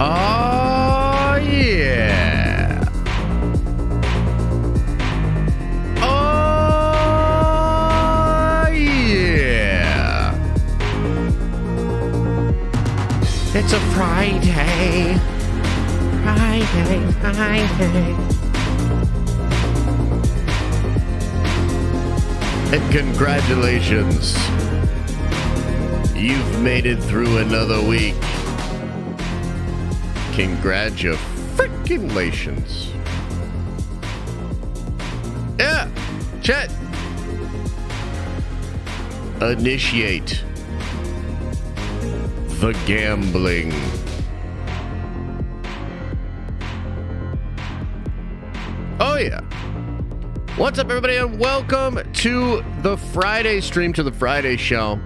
Oh, yeah. Oh, yeah. It's a Friday. Friday. And congratulations. You've made it through another week. Congratulations. Yeah, chat. Initiate the gambling. Oh, yeah. What's up, everybody, and welcome to the Friday stream, to the Friday show.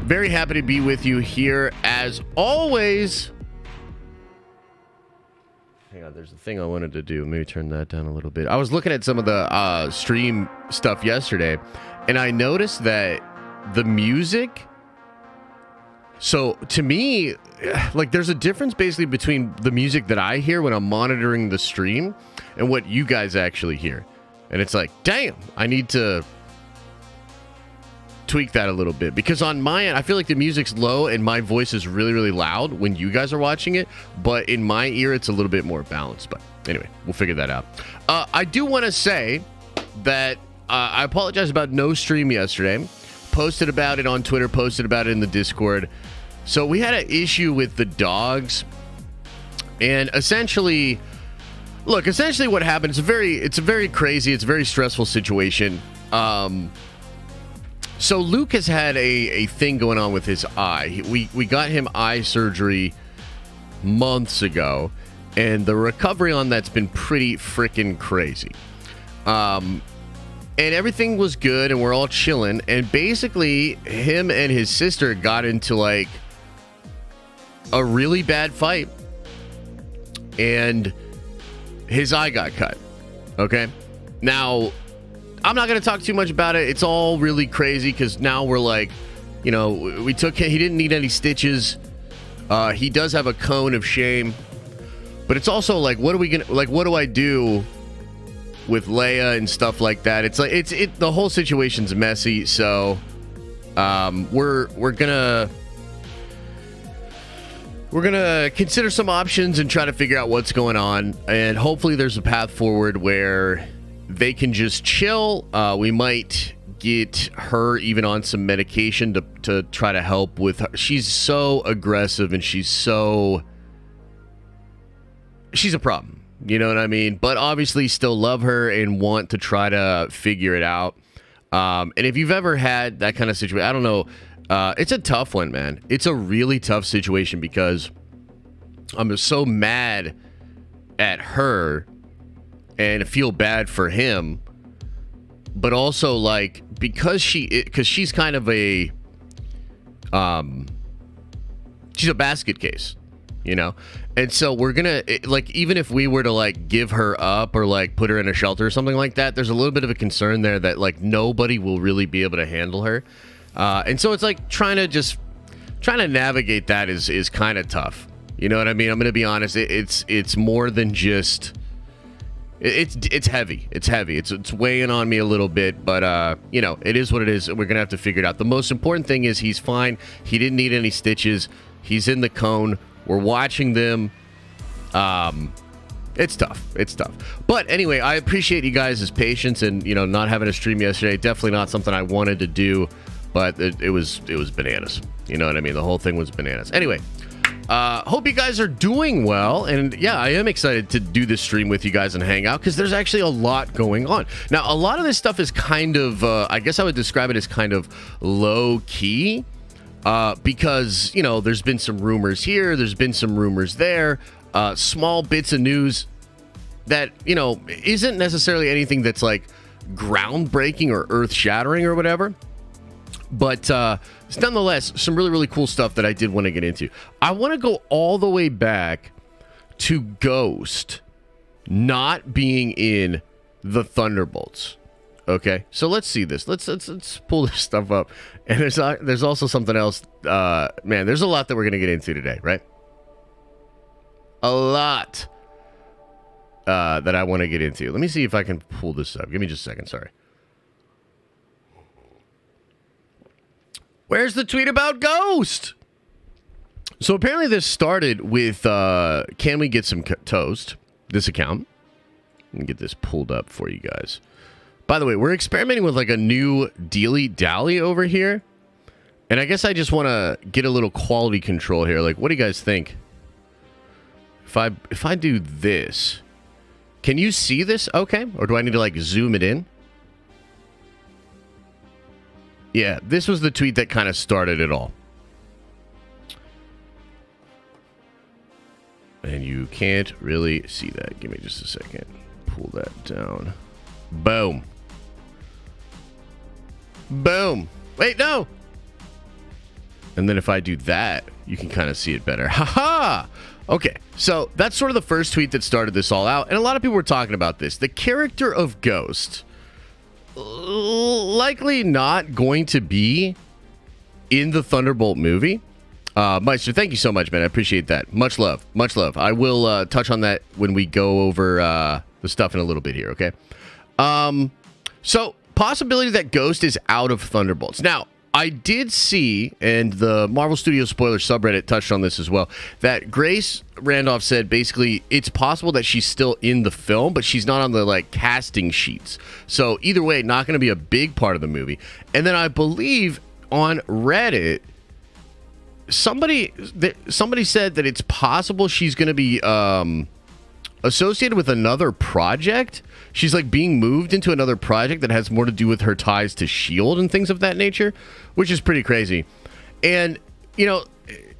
Very happy to be with you here, as always. Hang on, there's a thing I wanted to do. Maybe turn that down a little bit. I was looking at some of the stream stuff yesterday, and I noticed that the music... So, to me, like, there's a difference basically between the music that I hear when I'm monitoring the stream and what you guys actually hear. And it's like, damn, I need to tweak that a little bit. Because on my end, I feel like the music's low and my voice is really, really loud when you guys are watching it. But in my ear, it's a little bit more balanced. But anyway, we'll figure that out. I do want to say that I apologize about no stream yesterday. Posted about it on Twitter, posted about it in the Discord. So we had an issue with the dogs. And essentially... Look, essentially what happened, it's a very crazy, it's a very stressful situation. So Luke has had a thing going on with his eye. We got him eye surgery months ago, and the recovery on that's been pretty freaking crazy. And everything was good, and we're all chilling, and basically him and his sister got into like a really bad fight, and his eye got cut. Okay. Now, I'm not going to talk too much about it. It's all really crazy because now we're like, you know, we took him. He didn't need any stitches. He does have a cone of shame. But it's also like, what are we going to, like, what do I do with Leia and stuff like that? It's like, the whole situation's messy. So, we're going to consider some options and try to figure out what's going on. And hopefully there's a path forward where they can just chill. We might get her even on some medication to try to help with her. She's so aggressive and she's a problem. You know what I mean? But obviously still love her and want to try to figure it out. And if you've ever had that kind of situation, I don't know. It's a tough one, man. It's a really tough situation because I'm so mad at her and feel bad for him, but also like because she's kind of a she's a basket case, you know, and so we're gonna like even if we were to like give her up or like put her in a shelter or something like that, there's a little bit of a concern there that like nobody will really be able to handle her. And so it's like trying to navigate that is kind of tough. You know what I mean? I'm going to be honest. It's more than just, it's heavy. It's heavy. It's weighing on me a little bit, but, you know, it is what it is. We're going to have to figure it out. The most important thing is he's fine. He didn't need any stitches. He's in the cone. We're watching them. It's tough. It's tough. But anyway, I appreciate you guys' patience and, you know, not having a stream yesterday. Definitely not something I wanted to do. But it was bananas. You know what I mean? The whole thing was bananas. Anyway, hope you guys are doing well. And yeah, I am excited to do this stream with you guys and hang out because there's actually a lot going on. Now, a lot of this stuff is kind of, I guess I would describe it as kind of low key because, you know, there's been some rumors here. There's been some rumors there. Small bits of news that, you know, isn't necessarily anything that's like groundbreaking or earth shattering or whatever. But it's nonetheless some really, really cool stuff that I did want to get into. I want to go all the way back to Ghost not being in the Thunderbolts. Okay, so let's see this. Let's pull this stuff up. And there's also something else. Man, there's a lot that we're gonna get into today, right? that I want to get into. Let me see if I can pull this up. Give me just a second. Sorry. Where's the tweet about Ghost? So apparently this started with, can we get some toast? This account. Let me get this pulled up for you guys. By the way, we're experimenting with like a new Dealy Dally over here. And I guess I just want to get a little quality control here. Like, what do you guys think? If I do this, can you see this okay? Or do I need to like zoom it in? Yeah, this was the tweet that kind of started it all. And you can't really see that. Give me just a second. Pull that down. Boom. Boom. Wait, no. And then if I do that, you can kind of see it better. Haha! Okay, so that's sort of the first tweet that started this all out. And a lot of people were talking about this. The character of Ghost, likely not going to be in the Thunderbolt movie. Meister, thank you so much, man. I appreciate that. Much love. Much love. I will touch on that when we go over the stuff in a little bit here, okay? So, possibility that Ghost is out of Thunderbolts. Now, I did see, and the Marvel Studios spoiler subreddit touched on this as well, that Grace Randolph said basically it's possible that she's still in the film, but she's not on the like casting sheets. So either way, not going to be a big part of the movie. And then I believe on Reddit, somebody said that it's possible she's going to be associated with another project. She's like being moved into another project that has more to do with her ties to S.H.I.E.L.D. and things of that nature, which is pretty crazy. And, you know,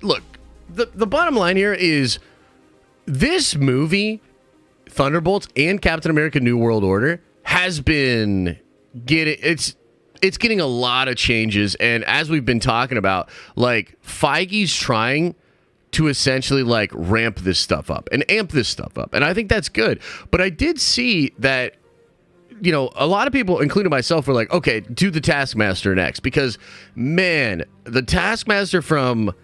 look, the bottom line here is this movie, Thunderbolts and Captain America New World Order, has been it's getting a lot of changes. And as we've been talking about, like, Feige's trying to essentially like ramp this stuff up and amp this stuff up. And I think that's good. But I did see that, you know, a lot of people, including myself, were like, okay, do the Taskmaster next. Because, man, the Taskmaster from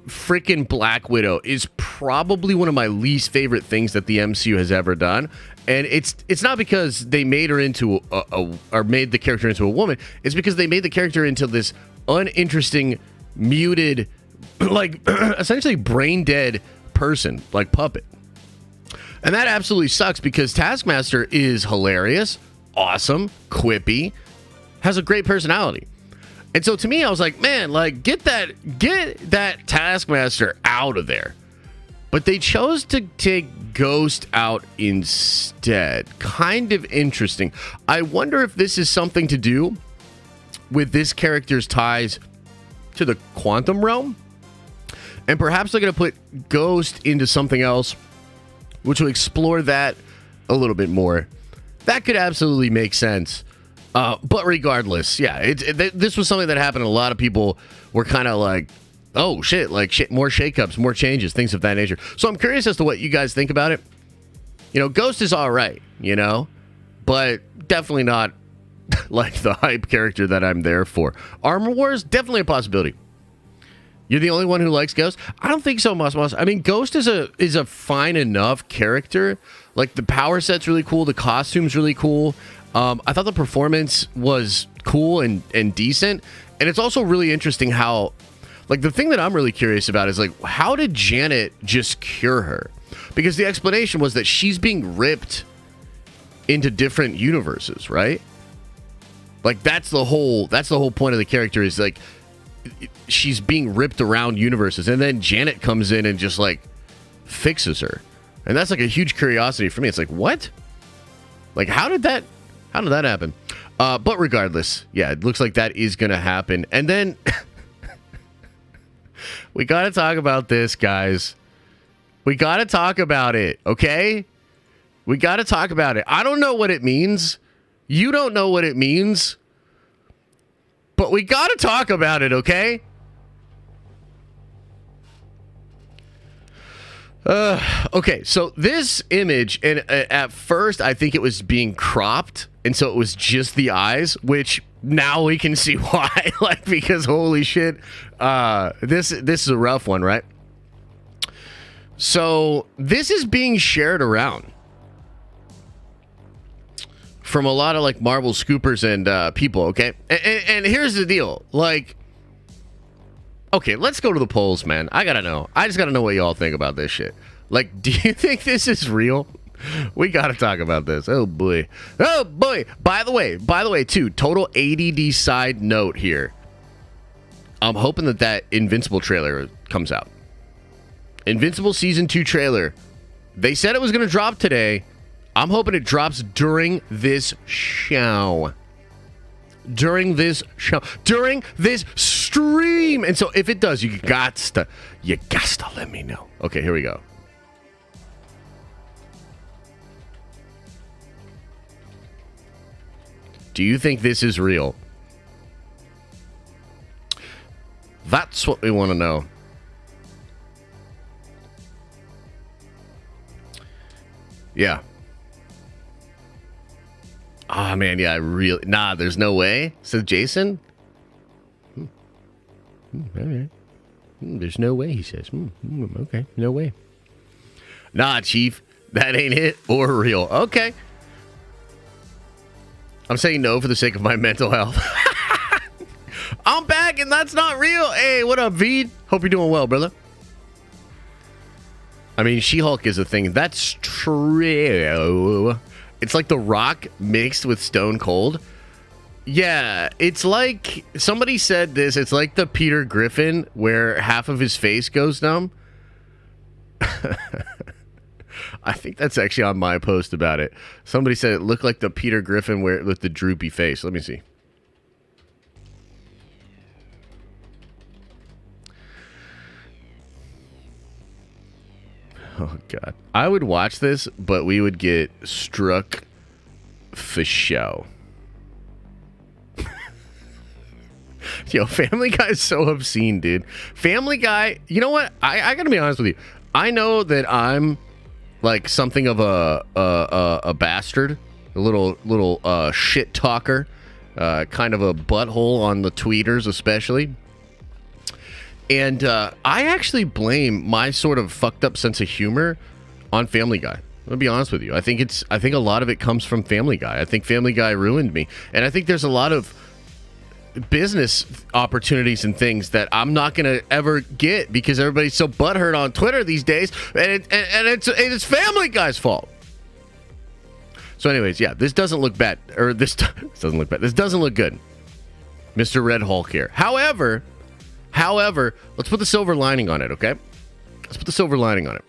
freaking Black Widow is probably one of my least favorite things that the MCU has ever done. And it's not because they made her into or made the character into a woman. It's because they made the character into this uninteresting, muted, like essentially brain dead person, like puppet. And that absolutely sucks because Taskmaster is hilarious, awesome, quippy, has a great personality. And so to me, I was like, man, like get that Taskmaster out of there. But they chose to take Ghost out instead. Kind of interesting. I wonder if this is something to do with this character's ties to the quantum realm. And perhaps they're going to put Ghost into something else, which will explore that a little bit more. That could absolutely make sense. But regardless, yeah, this was something that happened. A lot of people were kind of like, oh, shit, like more shakeups, more changes, things of that nature. So I'm curious as to what you guys think about it. You know, Ghost is all right, you know, but definitely not like the hype character that I'm there for. Armor Wars, definitely a possibility. You're the only one who likes Ghost? I don't think so, Moss. I mean, Ghost is a fine enough character. Like, the power set's really cool. The costume's really cool. I thought the performance was cool and decent. And it's also really interesting how, like, the thing that I'm really curious about is, like, how did Janet just cure her? Because the explanation was that she's being ripped into different universes, right? Like, that's the whole point of the character is, like, she's being ripped around universes, and then Janet comes in and just like fixes her, and that's like a huge curiosity for me. It's like, what? Like, how did that happen? But regardless, yeah, it looks like that is gonna happen. And then we gotta talk about this, guys. We gotta talk about it, okay? We gotta talk about it. I don't know what it means. You don't know what it means. But we got to talk about it, okay? Okay, so this image, and at first I think it was being cropped, and so it was just the eyes, which now we can see why. Like, because holy shit, this is a rough one, right? So this is being shared around from a lot of like Marvel scoopers and people, okay? And here's the deal. Like, okay, let's go to the polls, man. I gotta know. I just gotta know what y'all think about this shit. Like, do you think this is real? We gotta talk about this. Oh boy. Oh boy. By the way, too, total ADD side note here. I'm hoping that Invincible trailer comes out. Invincible Season 2 trailer. They said it was going to drop today. I'm hoping it drops during this show. During this stream. And so if it does, you got to let me know. Okay, here we go. Do you think this is real? That's what we want to know. Yeah. Oh, man, yeah, there's no way. Says Jason? All right. There's no way, he says. Okay, no way. Nah, Chief, that ain't it or real. Okay. I'm saying no for the sake of my mental health. I'm back, and that's not real. Hey, what up, Veed? Hope you're doing well, brother. I mean, She-Hulk is a thing. That's true. It's like The Rock mixed with Stone Cold. Yeah, it's like, somebody said this, it's like the Peter Griffin where half of his face goes numb. I think that's actually on my post about it. Somebody said it looked like the Peter Griffin with the droopy face. Let me see. Oh, God. I would watch this, but we would get struck for show. Yo, Family Guy is so obscene, dude. Family Guy, you know what? I gotta be honest with you. I know that I'm like something of a bastard, a little shit talker, kind of a butthole on the tweeters especially. And I actually blame my sort of fucked up sense of humor on Family Guy. I'll be honest with you. I think a lot of it comes from Family Guy. I think Family Guy ruined me. And I think there's a lot of business opportunities and things that I'm not going to ever get because everybody's so butthurt on Twitter these days. And it's Family Guy's fault. So anyways, yeah, this doesn't look bad. Or this doesn't look bad. This doesn't look good. Mr. Red Hulk here. However, let's put the silver lining on it, okay? Let's put the silver lining on it.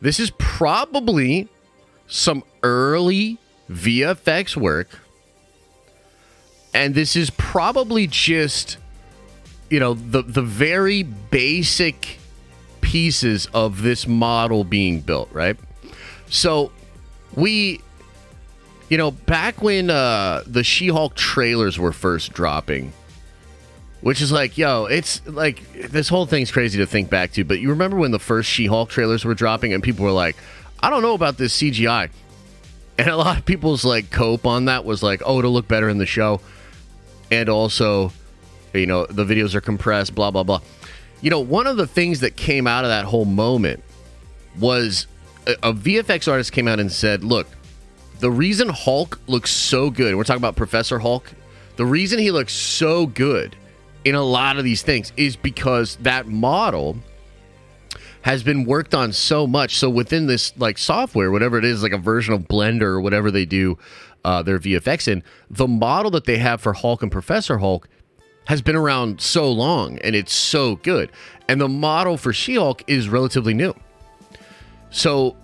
This is probably some early VFX work. And this is probably just, the very basic pieces of this model being built, right? So back when the She-Hulk trailers were first dropping, which is like, it's like, this whole thing's crazy to think back to, but you remember when the first She-Hulk trailers were dropping and people were like, I don't know about this CGI. And a lot of people's like cope on that was like, oh, it'll look better in the show. And also, the videos are compressed, blah, blah, blah. One of the things that came out of that whole moment was a VFX artist came out and said, look, the reason Hulk looks so good, and we're talking about Professor Hulk, the reason he looks so good in a lot of these things is because that model has been worked on so much. So within this like software, whatever it is, like a version of Blender or whatever they do their VFX in, the model that they have for Hulk and Professor Hulk has been around so long and it's so good. And the model for She-Hulk is relatively new. So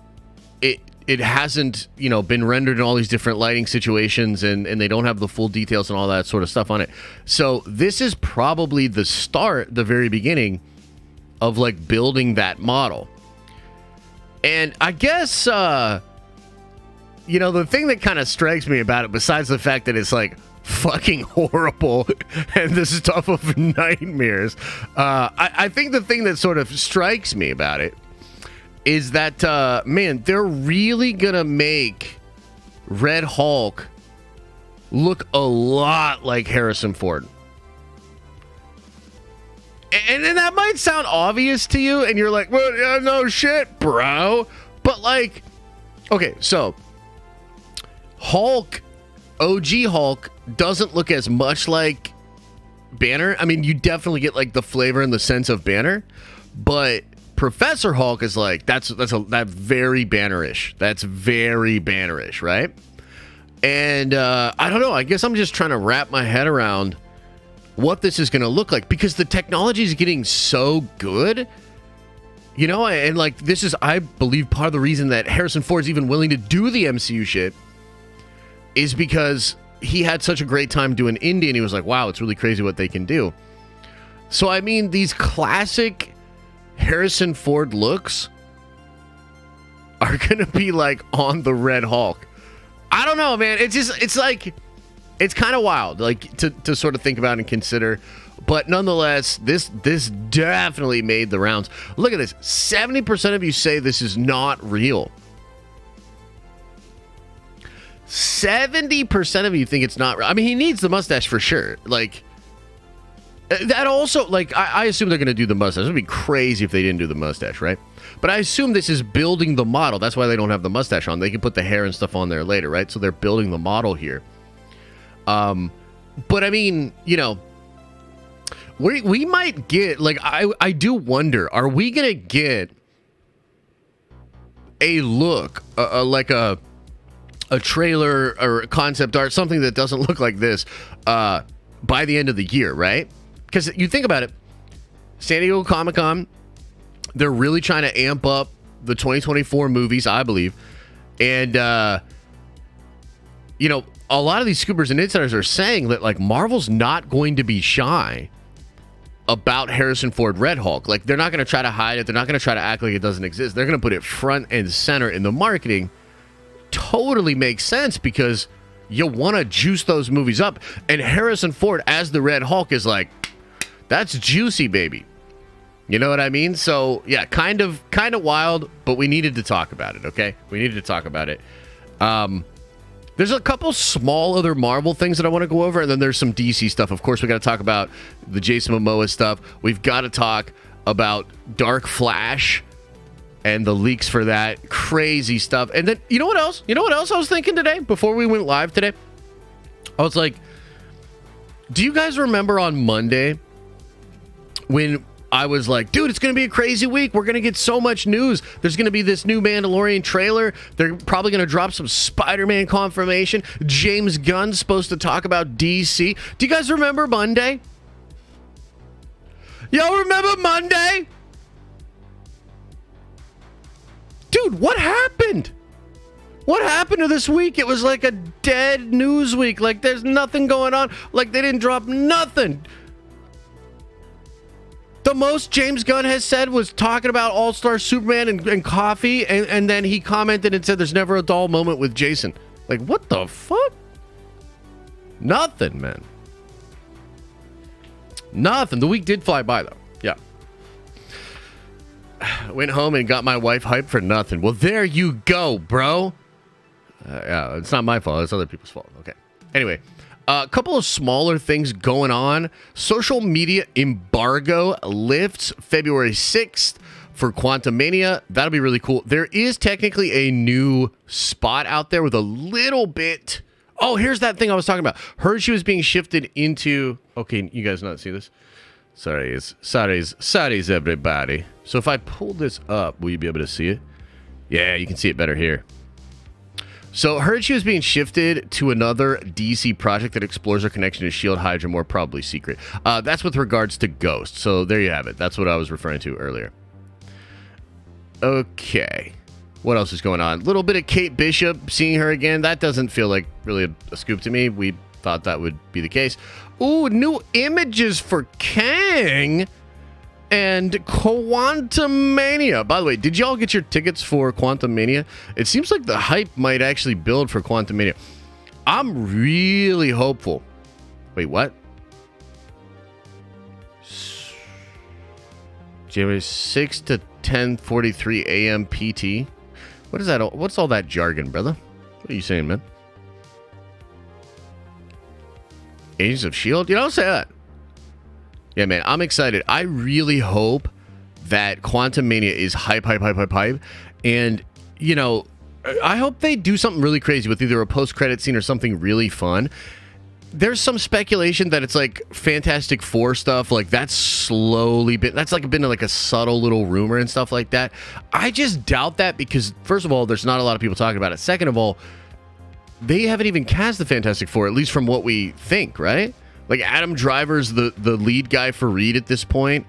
it hasn't, been rendered in all these different lighting situations and they don't have the full details and all that sort of stuff on it. So this is probably the start, the very beginning of like building that model. And I guess, the thing that kind of strikes me about it, besides the fact that it's like fucking horrible and the stuff of nightmares, I think the thing that sort of strikes me about it is that, man, they're really gonna make Red Hulk look a lot like Harrison Ford. And that might sound obvious to you, and you're like, well, yeah, no shit, bro. But like, okay, so Hulk, OG Hulk, doesn't look as much like Banner. I mean, you definitely get like the flavor and the sense of Banner, but Professor Hulk is like, that's very Bannerish. That's very Bannerish, right? And I don't know. I guess I'm just trying to wrap my head around what this is going to look like, because the technology is getting so good, you know, and like this is, I believe, part of the reason that Harrison Ford's even willing to do the MCU shit is because he had such a great time doing Indy, and he was like, wow, it's really crazy what they can do. So, I mean, these classic Harrison Ford looks are going to be like on the Red Hulk. I don't know, man. It's like, it's kind of wild, like to sort of think about and consider, but nonetheless, this definitely made the rounds. Look at this. 70% of you say this is not real. 70% of you think it's not real. I mean, he needs the mustache for sure. Like, that also, like, I assume they're going to do the mustache. It would be crazy if they didn't do the mustache, right? But I assume this is building the model. That's why they don't have the mustache on. They can put the hair and stuff on there later, right? So they're building the model here. But I mean, you know, we might get, like, I do wonder, are we going to get a look, like a trailer or a concept art, something that doesn't look like this, by the end of the year, right? Because you think about it, San Diego Comic-Con, they're really trying to amp up the 2024 movies, I believe. And, you know, a lot of these scoopers and insiders are saying that, like, Marvel's not going to be shy about Harrison Ford Red Hulk. Like, they're not going to try to hide it. They're not going to try to act like it doesn't exist. They're going to put it front and center in the marketing. Totally makes sense, because you want to juice those movies up. And Harrison Ford as the Red Hulk is like, that's juicy, baby. You know what I mean? So, yeah, kind of wild, but we needed to talk about it, okay? We needed to talk about it. There's a couple small other Marvel things that I want to go over, and then there's some DC stuff. Of course, we got to talk about the Jason Momoa stuff. We've got to talk about Dark Flash and the leaks for that. Crazy stuff. And then, you know what else? You know what else I was thinking today before we went live today? I was like, do you guys remember on Monday when I was like, dude, it's going to be a crazy week. We're going to get so much news. There's going to be this new Mandalorian trailer. They're probably going to drop some Spider-Man confirmation. James Gunn's supposed to talk about DC. Do you guys remember Monday? Y'all remember Monday? Dude, what happened? What happened to this week? It was like a dead news week. Like, there's nothing going on. Like, they didn't drop nothing. The most James Gunn has said was talking about All-Star Superman and coffee, and then he commented and said there's never a dull moment with Jason. Like, what the fuck? Nothing, man. Nothing. The week did fly by, though. Yeah. Went home and got my wife hyped for nothing. Well, there you go, bro. Yeah, it's not my fault. It's other people's fault. Okay. Anyway. A couple of smaller things going on. Social media embargo lifts February 6th for Quantumania. That'll be really cool. There is technically a new spot out there with a little bit. Oh, here's that thing I was talking about. Heard she was being shifted into. Okay, you guys not see this? Sorry, everybody. So if I pull this up, will you be able to see it? Yeah, you can see it better here. So, heard she was being shifted to another DC project that explores her connection to S.H.I.E.L.D., Hydra, more probably secret. That's with regards to Ghost. So, there you have it. That's what I was referring to earlier. Okay. What else is going on? A little bit of Kate Bishop, seeing her again. That doesn't feel like really a scoop to me. We thought that would be the case. Ooh, new images for Kang and Quantumania. By the way, did y'all get your tickets for Quantumania? It seems like the hype might actually build for Quantumania. I'm really hopeful. Wait, what? January 6 to 10:43 a.m. PT. What is that? What's all that jargon, brother? What are you saying, man? Agents of S.H.I.E.L.D.? You don't say that. Yeah, man, I'm excited. I really hope that Quantumania is hype. And, you know, I hope they do something really crazy with either a post-credit scene or something really fun. There's some speculation that it's like Fantastic Four stuff, like that's slowly been like a subtle little rumor and stuff like that. I just doubt that because, first of all, there's not a lot of people talking about it. Second of all, they haven't even cast the Fantastic Four, at least from what we think, right? Like Adam Driver's the lead guy for Reed at this point,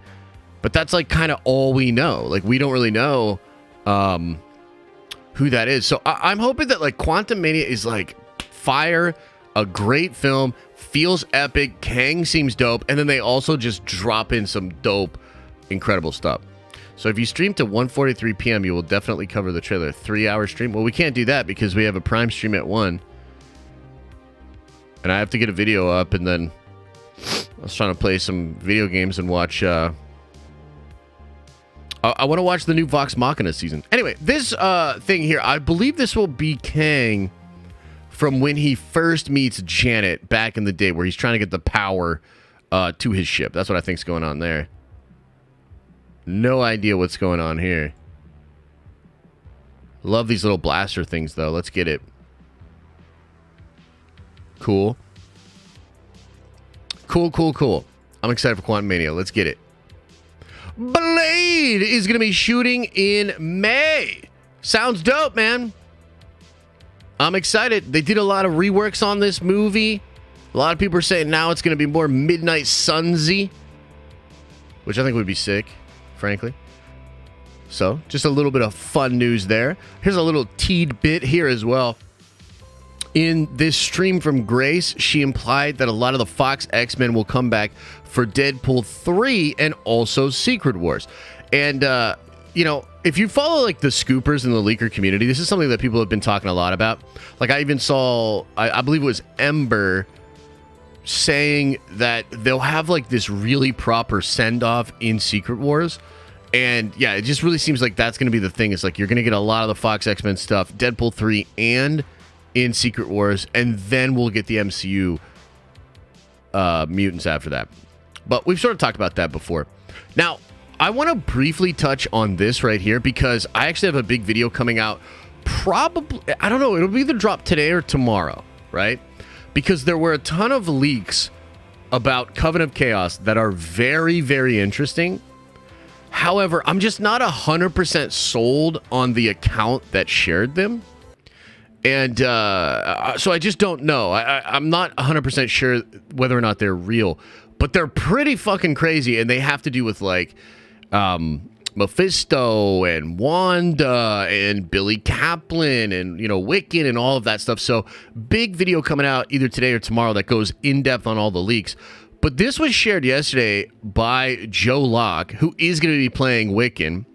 but that's like kind of all we know. Like we don't really know who that is. So I'm hoping that like Quantumania is like fire, a great film, feels epic. Kang seems dope, and then they also just drop in some dope, incredible stuff. So if you stream to 1:43 p.m., you will definitely cover the trailer. 3-hour stream. Well, we can't do that because we have a Prime stream at 1, and I have to get a video up, and then I was trying to play some video games and watch. I want to watch the new Vox Machina season. Anyway, this thing here, I believe this will be Kang from when he first meets Janet back in the day, where he's trying to get the power to his ship. That's what I think's going on there. No idea what's going on here. Love these little blaster things, though. Let's get it. Cool. Cool. I'm excited for Quantumania. Let's get it. Blade is going to be shooting in May. Sounds dope, man. I'm excited. They did a lot of reworks on this movie. A lot of people are saying now it's going to be more Midnight Sunsy, which I think would be sick, frankly. So, just a little bit of fun news there. Here's a little teed bit here as well. In this stream from Grace, she implied that a lot of the Fox X-Men will come back for Deadpool 3 and also Secret Wars. And, you know, if you follow, like, the scoopers in the leaker community, this is something that people have been talking a lot about. Like, I even saw, I believe it was Ember saying that they'll have, like, this really proper send-off in Secret Wars. And, yeah, it just really seems like that's going to be the thing. It's like you're going to get a lot of the Fox X-Men stuff, Deadpool 3 and in Secret Wars, and then we'll get the MCU mutants after that. But we've sort of talked about that before. Now, I want to briefly touch on this right here because I actually have a big video coming out probably, I don't know, it'll either drop today or tomorrow, right? Because there were a ton of leaks about Coven of Chaos that are very, very interesting. However, I'm just not 100% sold on the account that shared them. And so I just don't know. I'm not 100% sure whether or not they're real. But they're pretty fucking crazy. And they have to do with, like, Mephisto and Wanda and Billy Kaplan and, you know, Wiccan and all of that stuff. So big video coming out either today or tomorrow that goes in depth on all the leaks. But this was shared yesterday by Joe Locke, who is going to be playing Wiccan.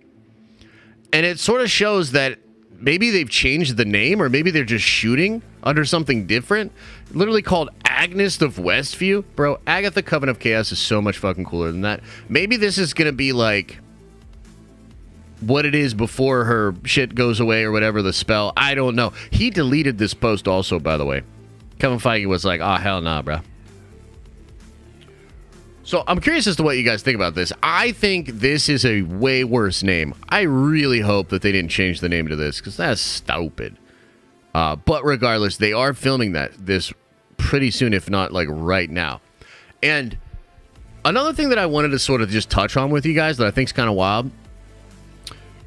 And it sort of shows that maybe they've changed the name, or maybe they're just shooting under something different. Literally called Agnes of Westview. Bro, Agatha Coven of Chaos is so much fucking cooler than that. Maybe this is going to be like what it is before her shit goes away or whatever, the spell. I don't know. He deleted this post also, by the way. Kevin Feige was like, oh, hell nah, bro. So I'm curious as to what you guys think about this. I think this is a way worse name. I really hope that they didn't change the name to this because that's stupid. But regardless, they are filming this pretty soon, if not like right now. And another thing that I wanted to sort of just touch on with you guys that I think is kind of wild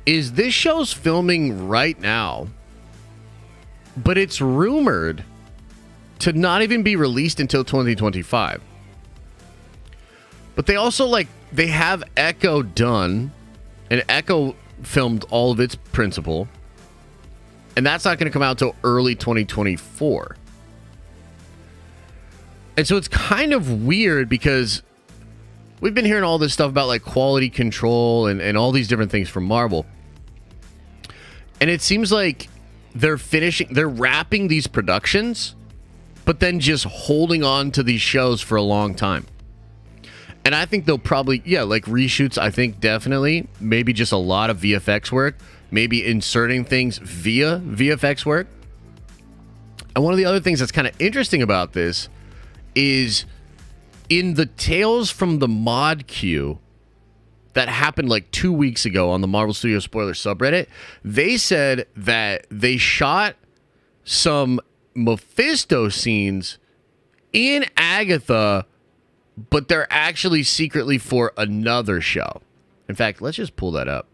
is this show's filming right now, but it's rumored to not even be released until 2025. But they also, like, they have Echo done, and Echo filmed all of its principal, and that's not going to come out until early 2024. And so it's kind of weird because we've been hearing all this stuff about, like, quality control and all these different things from Marvel. And it seems like they're wrapping these productions, but then just holding on to these shows for a long time. And I think they'll probably, like reshoots, I think definitely. Maybe just a lot of VFX work. Maybe inserting things via VFX work. And one of the other things that's kind of interesting about this is in the Tales from the Mod queue that happened like 2 weeks ago on the Marvel Studios spoiler subreddit, they said that they shot some Mephisto scenes in Agatha, but they're actually secretly for another show. In fact, let's just pull that up.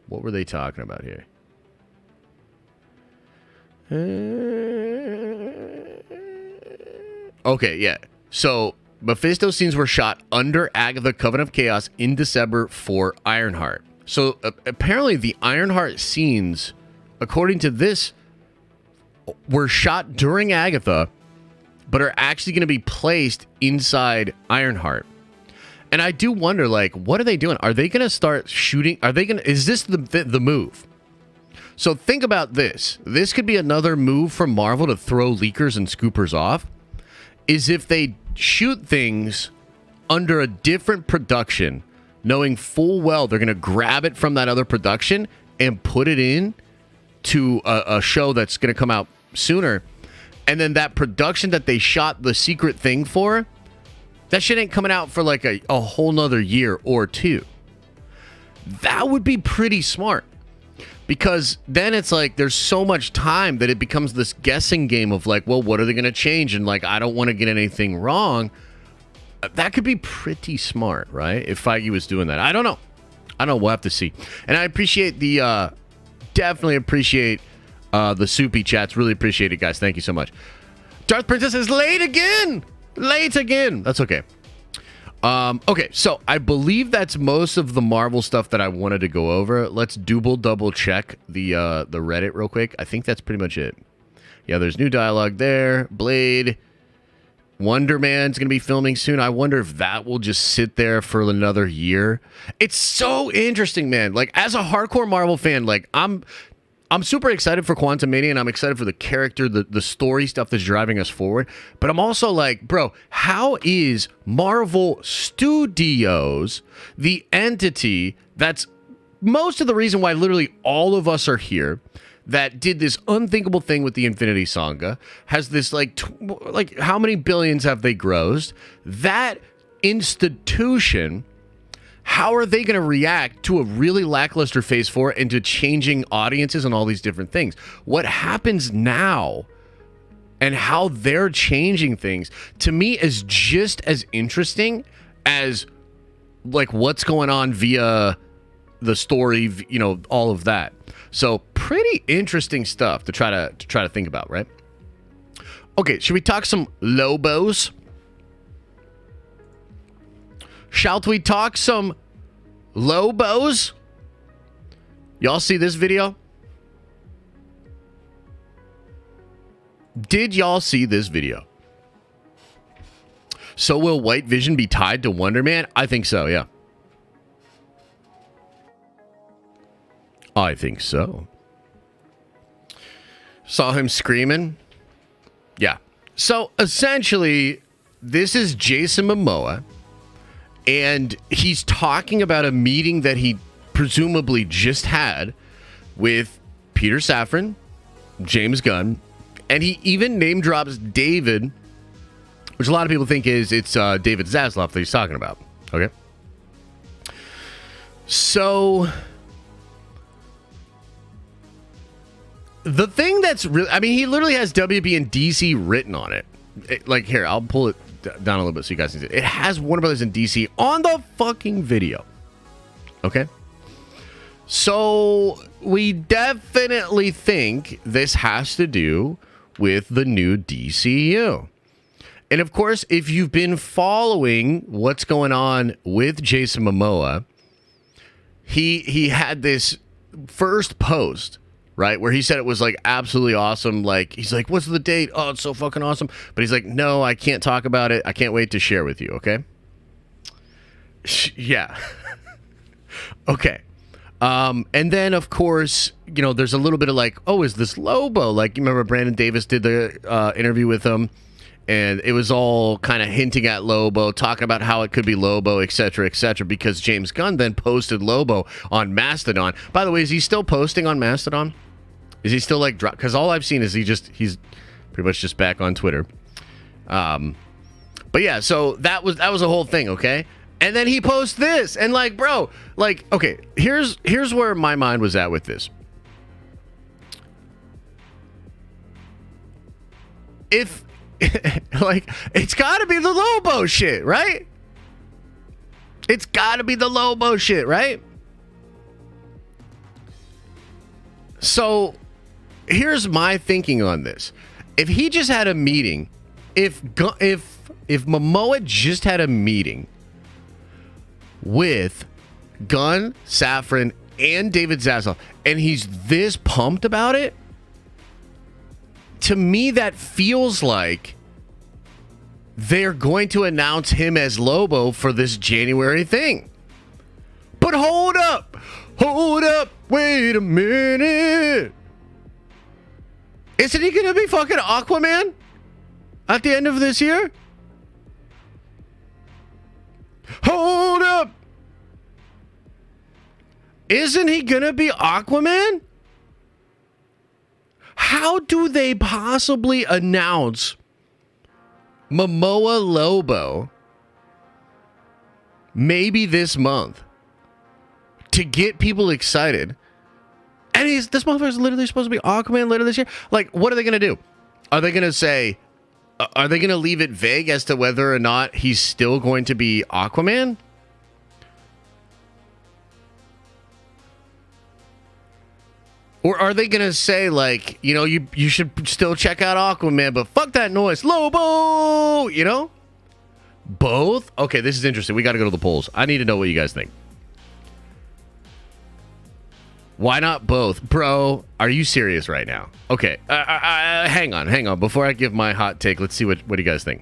What were they talking about here? Okay, yeah. So Mephisto scenes were shot under Agatha Covenant of Chaos in December for Ironheart. So apparently the Ironheart scenes, according to this, were shot during Agatha, but are actually going to be placed inside Ironheart. And I do wonder, like, what are they doing? Are they going to start shooting? Are they going to, is this the move? So think about this. This could be another move from Marvel to throw leakers and scoopers off, is if they shoot things under a different production, knowing full well they're going to grab it from that other production and put it in to a show that's going to come out sooner. And then that production that they shot the secret thing for, that shit ain't coming out for like a whole nother year or two. That would be pretty smart. Because then it's like there's so much time that it becomes this guessing game of like, well, what are they going to change? And like, I don't want to get anything wrong. That could be pretty smart, right? If Feige was doing that. I don't know. We'll have to see. And I appreciate definitely appreciate the soupy chats. Really appreciate it, guys. Thank you so much. Darth Princess is late again. That's okay. Okay, so I believe that's most of the Marvel stuff that I wanted to go over. Let's double check the Reddit real quick. I think that's pretty much it. Yeah, there's new dialogue there. Blade. Wonder Man's going to be filming soon. I wonder if that will just sit there for another year. It's so interesting, man. Like, as a hardcore Marvel fan, like, I'm super excited for Quantumania, and I'm excited for the character, the story stuff that's driving us forward. But I'm also like, bro, how is Marvel Studios the entity that's most of the reason why literally all of us are here, that did this unthinkable thing with the Infinity Saga, has this like how many billions have they grossed? That institution, how are they going to react to a really lackluster Phase 4 and to changing audiences and all these different things? What happens now and how they're changing things, to me, is just as interesting as like what's going on via the story, you know, all of that. So pretty interesting stuff to try to think about, right? Okay, should we talk some Lobos? Shall we talk some Lobos? Y'all see this video? Did y'all see this video? So will White Vision be tied to Wonder Man? I think so, yeah. I think so. Saw him screaming? Yeah. So essentially, this is Jason Momoa, and he's talking about a meeting that he presumably just had with Peter Safran, James Gunn, and he even name drops David, which a lot of people think it's David Zaslav that he's talking about. Okay. So the thing that's really, I mean, he literally has WB and DC written on it. Like, here, I'll pull it down a little bit so you guys can see it. It has Warner Brothers and DC on the fucking video. Okay? So we definitely think this has to do with the new DCU. And of course, if you've been following what's going on with Jason Momoa, he had this first post, right, where he said it was like absolutely awesome. Like, he's like, what's the date? Oh, it's so fucking awesome. But he's like, no, I can't talk about it. I can't wait to share with you. Okay. Yeah. Okay. And then of course, you know, there's a little bit of like, oh, is this Lobo? Like, you remember Brandon Davis did the interview with him, and it was all kind of hinting at Lobo, talking about how it could be Lobo, et cetera, because James Gunn then posted Lobo on Mastodon. By the way, is he still posting on Mastodon? Is he still like, because all I've seen is he's pretty much just back on Twitter. But But yeah, so that was a whole thing, okay? And then he posts this, and like, bro, like, okay, here's where my mind was at with this. If like, it's got to be the Lobo shit, right? It's got to be the Lobo shit, right? So here's my thinking on this. If he just had a meeting, if Momoa just had a meeting with Gunn, Safran, and David Zaslav, and he's this pumped about it, to me that feels like they're going to announce him as Lobo for this January thing. But hold up, wait a minute. Isn't he gonna be fucking Aquaman at the end of this year? Hold up. Isn't he gonna be Aquaman? How do they possibly announce Momoa Lobo maybe this month to get people excited? And this motherfucker's literally supposed to be Aquaman later this year. Like, what are they gonna do? Are they gonna say? Are they gonna leave it vague as to whether or not he's still going to be Aquaman? Or are they gonna say, like, you know, you should still check out Aquaman, but fuck that noise, Lobo, you know? Both? Okay, this is interesting. We gotta go to the polls. I need to know what you guys think. Why not both? Bro, are you serious right now? Okay, hang on. Before I give my hot take, let's see what you guys think.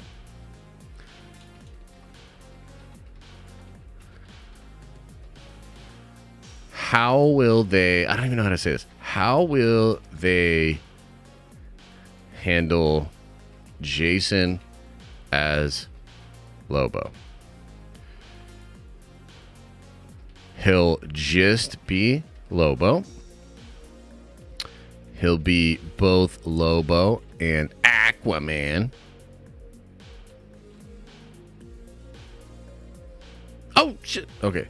How will they... I don't even know how to say this. How will they handle Jason as Lobo? He'll just be Lobo. He'll be both Lobo and Aquaman. Oh, shit. Okay.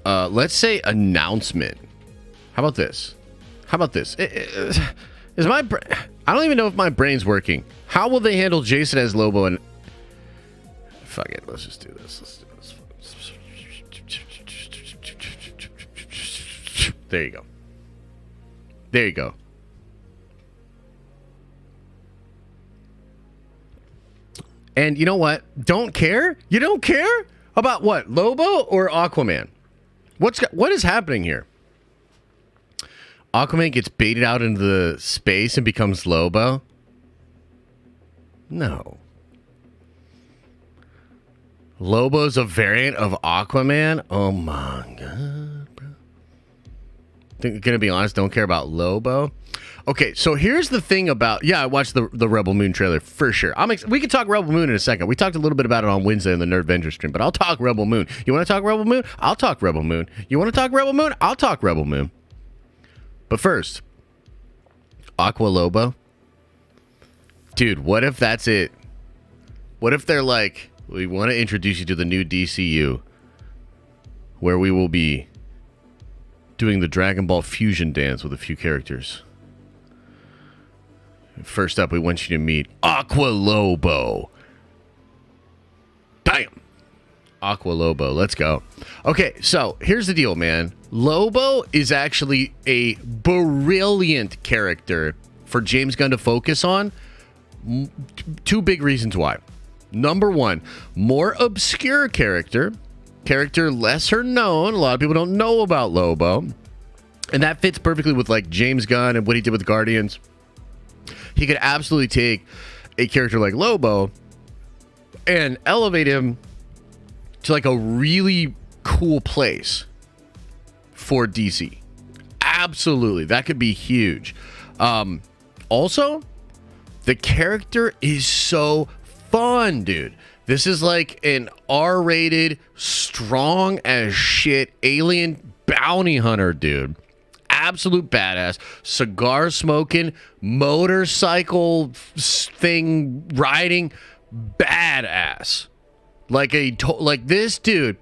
Let's say announcement. How about this? Is my I don't even know if my brain's working. How will they handle Jason as Lobo and... Fuck it, let's just do this. There you go. And you know what? Don't care? You don't care about what? Lobo or Aquaman? What is happening here? Aquaman gets baited out into the space and becomes Lobo? No. Lobo's a variant of Aquaman? Oh my god, bro. Gonna be honest, don't care about Lobo. Okay, so here's the thing about... Yeah, I watched the Rebel Moon trailer for sure. We can talk Rebel Moon in a second. We talked a little bit about it on Wednesday in the Nerd Avenger stream, but I'll talk Rebel Moon. You want to talk Rebel Moon? I'll talk Rebel Moon. You want to talk Rebel Moon? I'll talk Rebel Moon. But first, Aqua Lobo. Dude, what if that's it? What if they're like, we want to introduce you to the new DCU, where we will be doing the Dragon Ball Fusion dance with a few characters. First up, we want you to meet Aqua Lobo. Damn. Aqua Lobo. Let's go. Okay, so here's the deal, man. Lobo is actually a brilliant character for James Gunn to focus on. Two big reasons why. Number one, more obscure character lesser known. A lot of people don't know about Lobo. And that fits perfectly with like James Gunn and what he did with Guardians. He could absolutely take a character like Lobo and elevate him to like a really cool place for DC. Absolutely. That could be huge. Also, the character is so fun, dude. This is like an R-rated, strong as shit alien bounty hunter, dude. absolute badass, cigar smoking, motorcycle thing riding, badass. Like this dude.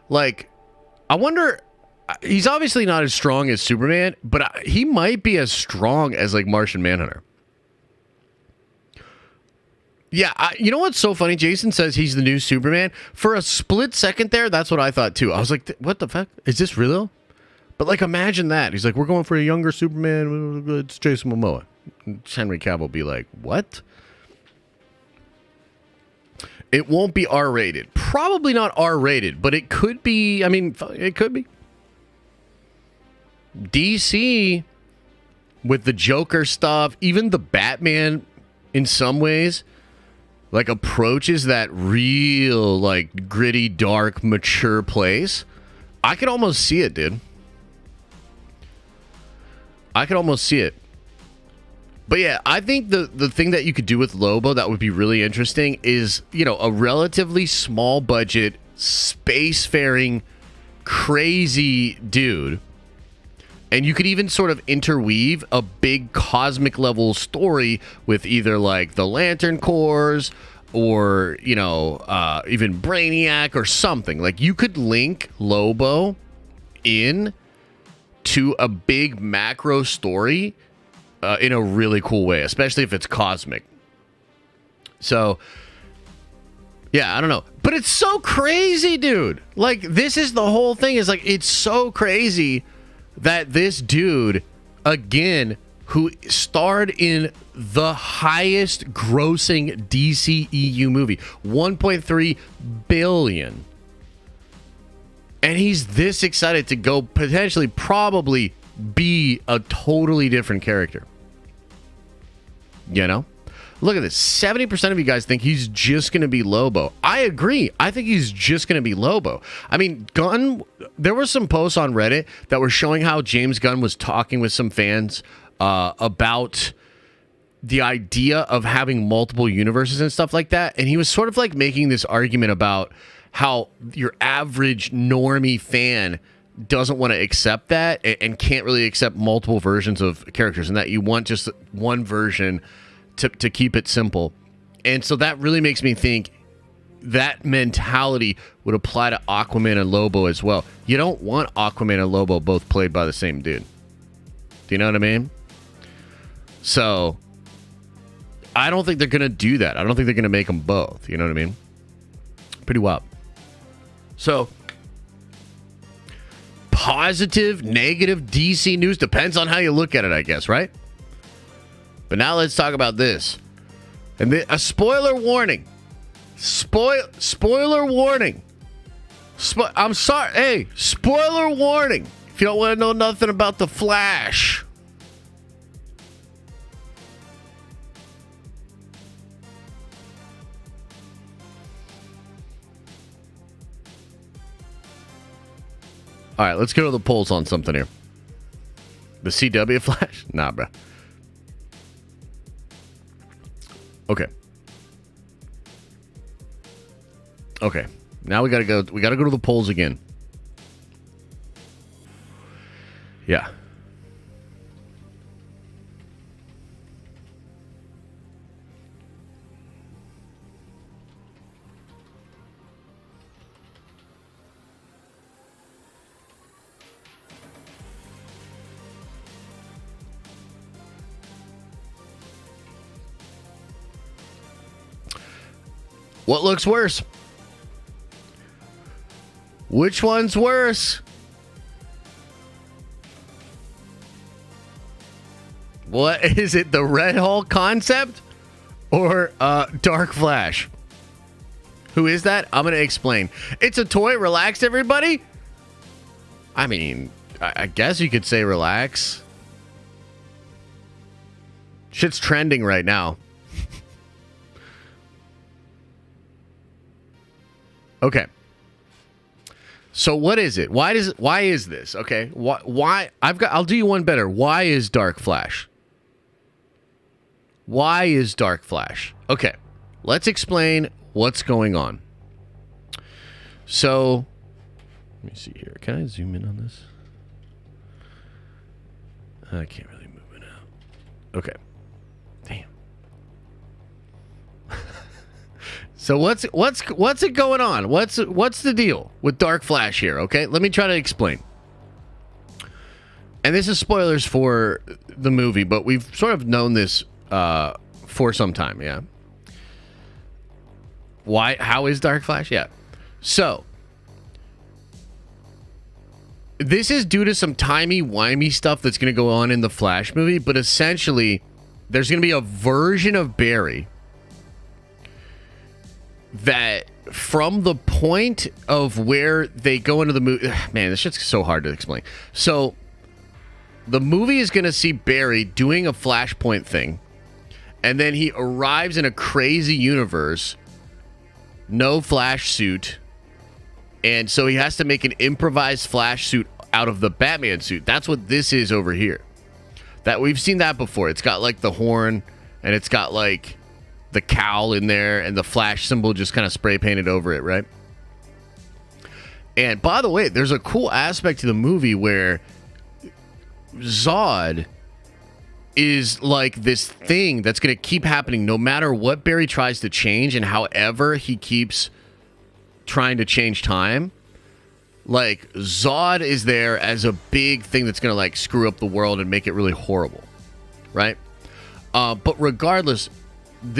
Like, I wonder. He's obviously not as strong as Superman, but he might be as strong as like Martian Manhunter. Yeah, you know what's so funny? Jason says he's the new Superman. For a split second there, that's what I thought too. I was like, what the fuck? Is this real? But like, imagine that. He's like, we're going for a younger Superman. It's Jason Momoa. Henry Cavill be like, what? It won't be R-rated. Probably not R-rated, but it could be. I mean, it could be. DC with the Joker stuff, even the Batman in some ways, like approaches that real, like gritty, dark, mature place. I could almost see it, dude. I could almost see it. But yeah, I think the thing that you could do with Lobo that would be really interesting is, you know, a relatively small budget, spacefaring, crazy dude. And you could even sort of interweave a big cosmic level story with either like the Lantern Corps or, you know, even Brainiac or something. Like you could link Lobo in to a big macro story in a really cool way, especially if it's cosmic. So, yeah, I don't know. But it's so crazy, dude. Like, this is the whole thing. Is like, it's so crazy that this dude, again, who starred in the highest grossing DCEU movie, 1.3 billion. And he's this excited to go potentially probably be a totally different character. You know? Look at this. 70% of you guys think he's just going to be Lobo. I agree. I think he's just going to be Lobo. I mean, Gunn, there were some posts on Reddit that were showing how James Gunn was talking with some fans about the idea of having multiple universes and stuff like that. And he was sort of like making this argument about how your average normie fan doesn't want to accept that and can't really accept multiple versions of characters, and that you want just one version to keep it simple. And so that really makes me think that mentality would apply to Aquaman and Lobo as well. You don't want Aquaman and Lobo both played by the same dude. Do you know what I mean? So I don't think they're going to do that. I don't think they're going to make them both. You know what I mean? Pretty wild. So positive, negative DC news depends on how you look at it, I guess, right? But now let's talk about this. And a spoiler warning. Spoiler warning. I'm sorry. Hey, spoiler warning. If you don't want to know nothing about the Flash. All right, let's go to the polls on something here. The CW Flash? Nah, bro. Okay. Okay. Now we gotta go to the polls again. Yeah. What looks worse? Which one's worse? What is it? The Red Hulk concept or Dark Flash? Who is that? I'm going to explain. It's a toy. Relax, everybody. I mean, I guess you could say relax. Shit's trending right now. Okay. So what is it? Why is this? Okay. Why I'll do you one better. Why is Dark Flash? Why is Dark Flash? Okay. Let's explain what's going on. So let me see here. Can I zoom in on this? I can't really move it out. Okay. Damn. So what's it going on? What's the deal with Dark Flash here? Okay, let me try to explain. And this is spoilers for the movie, but we've sort of known this for some time. Yeah. Why? How is Dark Flash? Yeah. So this is due to some timey-wimey stuff that's going to go on in the Flash movie, but essentially there's going to be a version of Barry that from the point of where they go into the movie, man, this shit's so hard to explain. So the movie is going to see Barry doing a Flashpoint thing, and then he arrives in a crazy universe, no Flash suit, and so he has to make an improvised Flash suit out of the Batman suit. That's what this is over here. That we've seen that before. It's got like the horn, and it's got like the cowl in there, and the Flash symbol just kind of spray painted over it, right? And by the way, there's a cool aspect to the movie where Zod is like this thing that's going to keep happening no matter what Barry tries to change, and however he keeps trying to change time. Like, Zod is there as a big thing that's going to like screw up the world and make it really horrible, right? But regardless,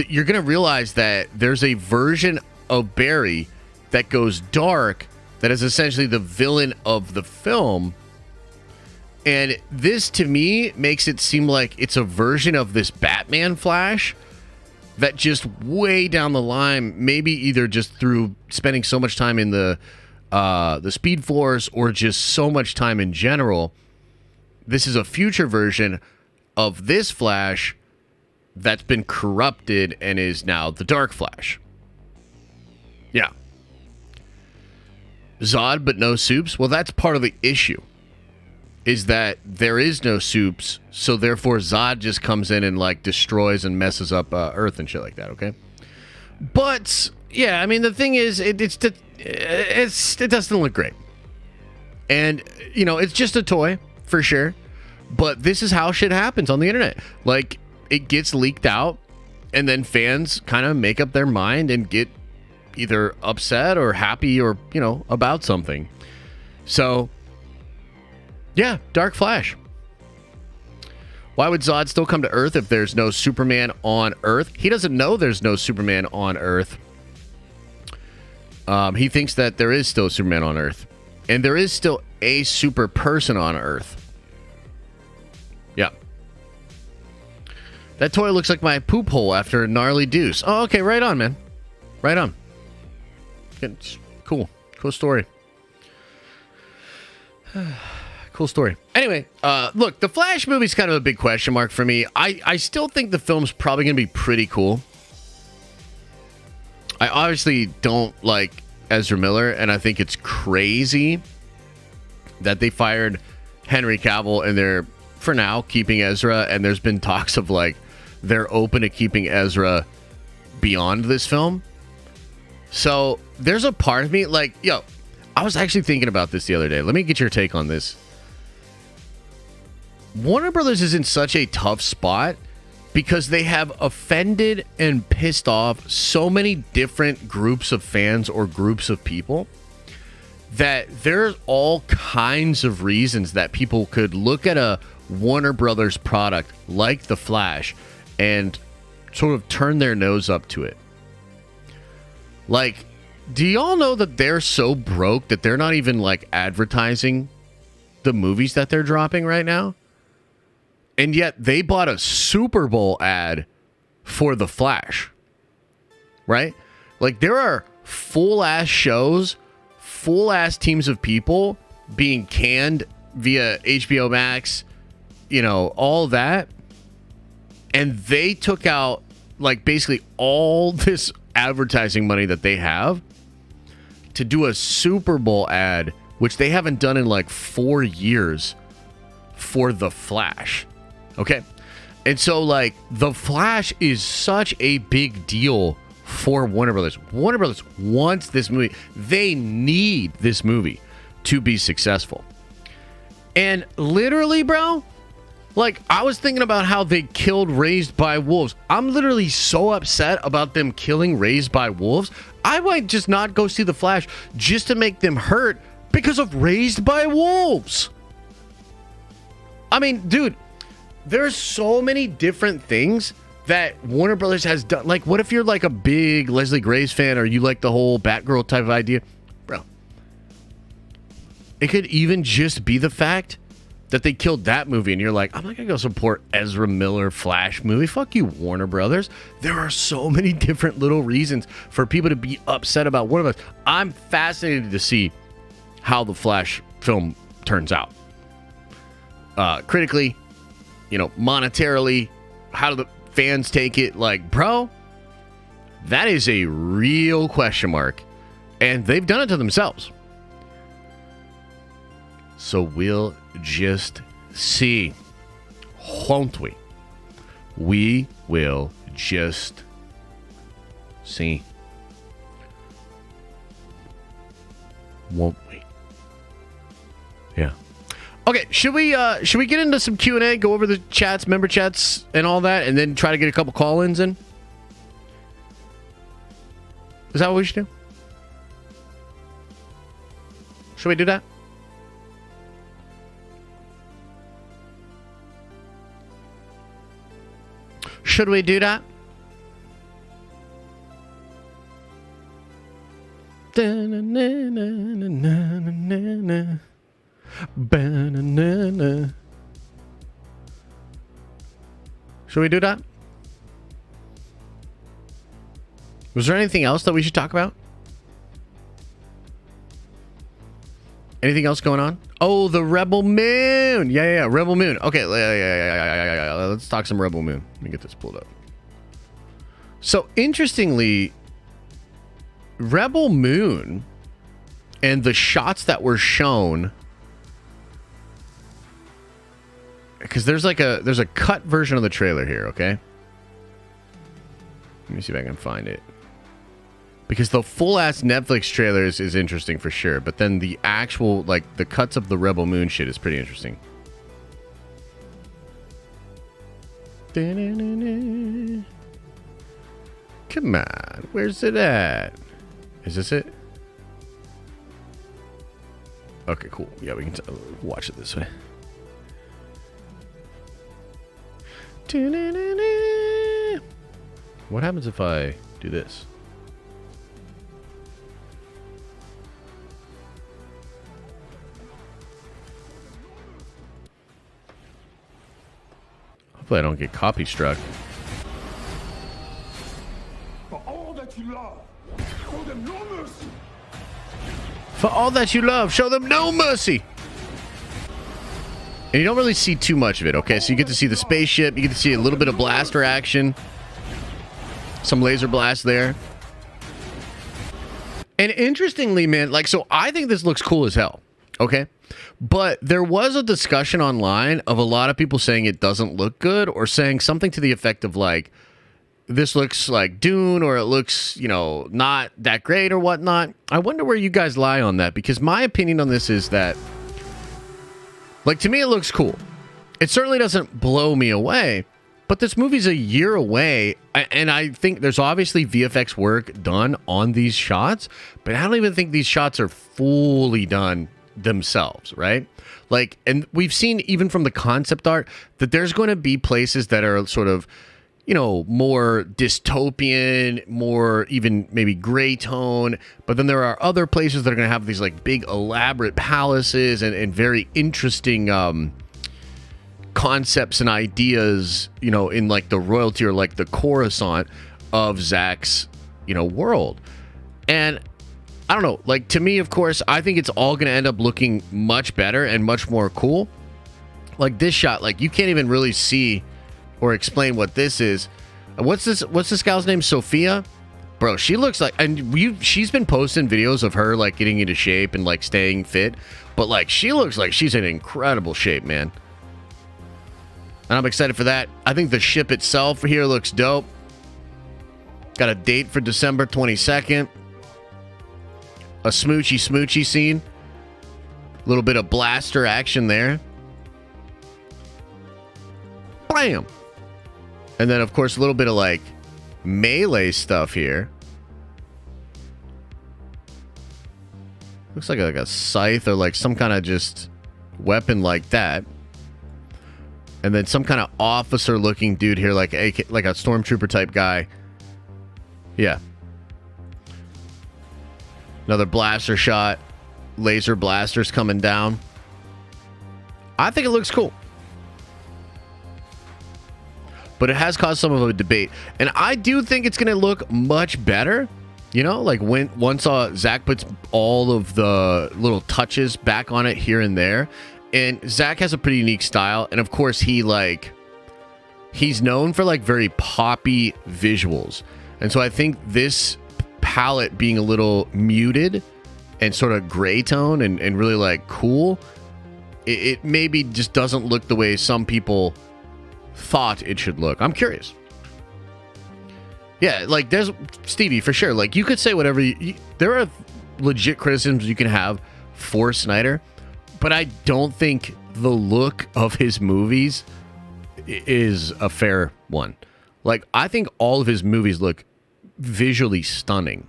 you're going to realize that there's a version of Barry that goes dark that is essentially the villain of the film. And this, to me, makes it seem like it's a version of this Batman Flash that just way down the line, maybe either just through spending so much time in the Speed Force or just so much time in general, this is a future version of this Flash that's been corrupted and is now the Dark Flash. Yeah. Zod, but no soups? Well, that's part of the issue, is that there is no soups, so therefore Zod just comes in and like destroys and messes up Earth and shit like that, okay? But, yeah, I mean, the thing is, it doesn't look great. And, you know, it's just a toy, for sure. But this is how shit happens on the internet. Like, it gets leaked out, and then fans kind of make up their mind and get either upset or happy or, you know, about something. So, yeah, Dark Flash. Why would Zod still come to Earth if there's no Superman on Earth? He doesn't know there's no Superman on Earth. He thinks that there is still Superman on Earth. And there is still a super person on Earth. Yeah. That toy looks like my poop hole after a gnarly deuce. Oh, okay, right on, man. Right on. Cool. Cool story. Cool story. Anyway, look, the Flash movie's kind of a big question mark for me. I still think the film's probably going to be pretty cool. I obviously don't like Ezra Miller, and I think it's crazy that they fired Henry Cavill and they're, for now, keeping Ezra, and there's been talks of, like, they're open to keeping Ezra beyond this film. So, there's a part of me, like, yo, I was actually thinking about this the other day. Let me get your take on this. Warner Brothers is in such a tough spot because they have offended and pissed off so many different groups of fans or groups of people that there's all kinds of reasons that people could look at a Warner Brothers product like The Flash and sort of turn their nose up to it. Like, do y'all know that they're so broke that they're not even, like, advertising the movies that they're dropping right now? And yet they bought a Super Bowl ad for The Flash, right? Like, there are full-ass shows, full-ass teams of people being canned via HBO Max, you know, all that. And they took out, like, basically all this advertising money that they have to do a Super Bowl ad, which they haven't done in, like, 4 years for The Flash. Okay, and so, like, The Flash is such a big deal for Warner Brothers. Warner Brothers wants this movie. They need this movie to be successful. And literally, bro, Like, I was thinking about how they killed Raised by Wolves. I'm literally so upset about them killing Raised by Wolves. I might just not go see The Flash just to make them hurt because of Raised by Wolves. I mean, dude, there's so many different things that Warner Brothers has done. Like, what if you're like a big Leslie Grace fan, or you like the whole Batgirl type of idea? Bro, it could even just be the fact that they killed that movie, and you're like, I'm not gonna go support Ezra Miller Flash movie. Fuck you, Warner Brothers. There are so many different little reasons for people to be upset about Warner Brothers. I'm fascinated to see how the Flash film turns out. Critically, monetarily, how do the fans take it? Like, bro, that is a real question mark, and they've done it to themselves. So we'll just see, won't we? We will just see, won't we? Yeah. Okay, should we get into some Q&A, go over the chats, member chats, and all that, and then try to get a couple call-ins in? Is that what we should do? Should we do that? Should we do that? Should we do that? Was there anything else that we should talk about? Anything else going on? Oh, the Rebel Moon. Yeah. Rebel Moon. Okay, yeah. Let's talk some Rebel Moon. Let me get this pulled up. So, interestingly, Rebel Moon and the shots that were shown, because there's a cut version of the trailer here, okay? Let me see if I can find it. Because the full-ass Netflix trailer is interesting for sure, but then the actual, like, the cuts of the Rebel Moon shit is pretty interesting. Come on, where's it at? Is this it? Okay, cool. Yeah, we can watch it this way. What happens if I do this? Hopefully I don't get copy struck. For all that you love, show them no mercy. For all that you love, show them no mercy. And you don't really see too much of it, okay? So you get to see the spaceship, you get to see a little bit of blaster action. Some laser blast there. And interestingly, man, like, so I think this looks cool as hell, okay? But there was a discussion online of a lot of people saying it doesn't look good, or saying something to the effect of, like, this looks like Dune, or it looks, not that great or whatnot. I wonder where you guys lie on that, because my opinion on this is that, like, to me, it looks cool. It certainly doesn't blow me away, but this movie's a year away, and I think there's obviously VFX work done on these shots, but I don't even think these shots are fully done themselves, right? Like, and we've seen even from the concept art that there's going to be places that are sort of, more dystopian, more even maybe gray tone, but then there are other places that are going to have these, like, big elaborate palaces and very interesting concepts and ideas, in, like, the royalty or, like, the Coruscant of Zach's, world. And I don't know, like, to me, of course, I think it's all going to end up looking much better and much more cool. Like, this shot, like, you can't even really see or explain what this is. What's this gal's name? Sophia? Bro, she looks like, and she's been posting videos of her, like, getting into shape and, like, staying fit, but, like, she looks like she's in incredible shape, man. And I'm excited for that. I think the ship itself here looks dope. Got a date for December 22nd. A smoochy scene. A little bit of blaster action there. bam. And then, of course, a little bit of like melee stuff here. Looks like a scythe or like some kind of just weapon like that. And then some kind of officer looking dude here, like a stormtrooper type guy. Yeah. Another blaster shot. Laser blasters coming down. I think it looks cool. But it has caused some of a debate. And I do think it's going to look much better. You know, like once Zach puts all of the little touches back on it here and there. And Zach has a pretty unique style. And of course, he's known for like very poppy visuals. And so I think this palette being a little muted and sort of gray tone and really like cool, it maybe just doesn't look the way some people thought it should look. I'm curious. Yeah, like there's Stevie for sure. Like you could say whatever there are legit criticisms you can have for Snyder, but I don't think the look of his movies is a fair one. Like I think all of his movies look visually stunning.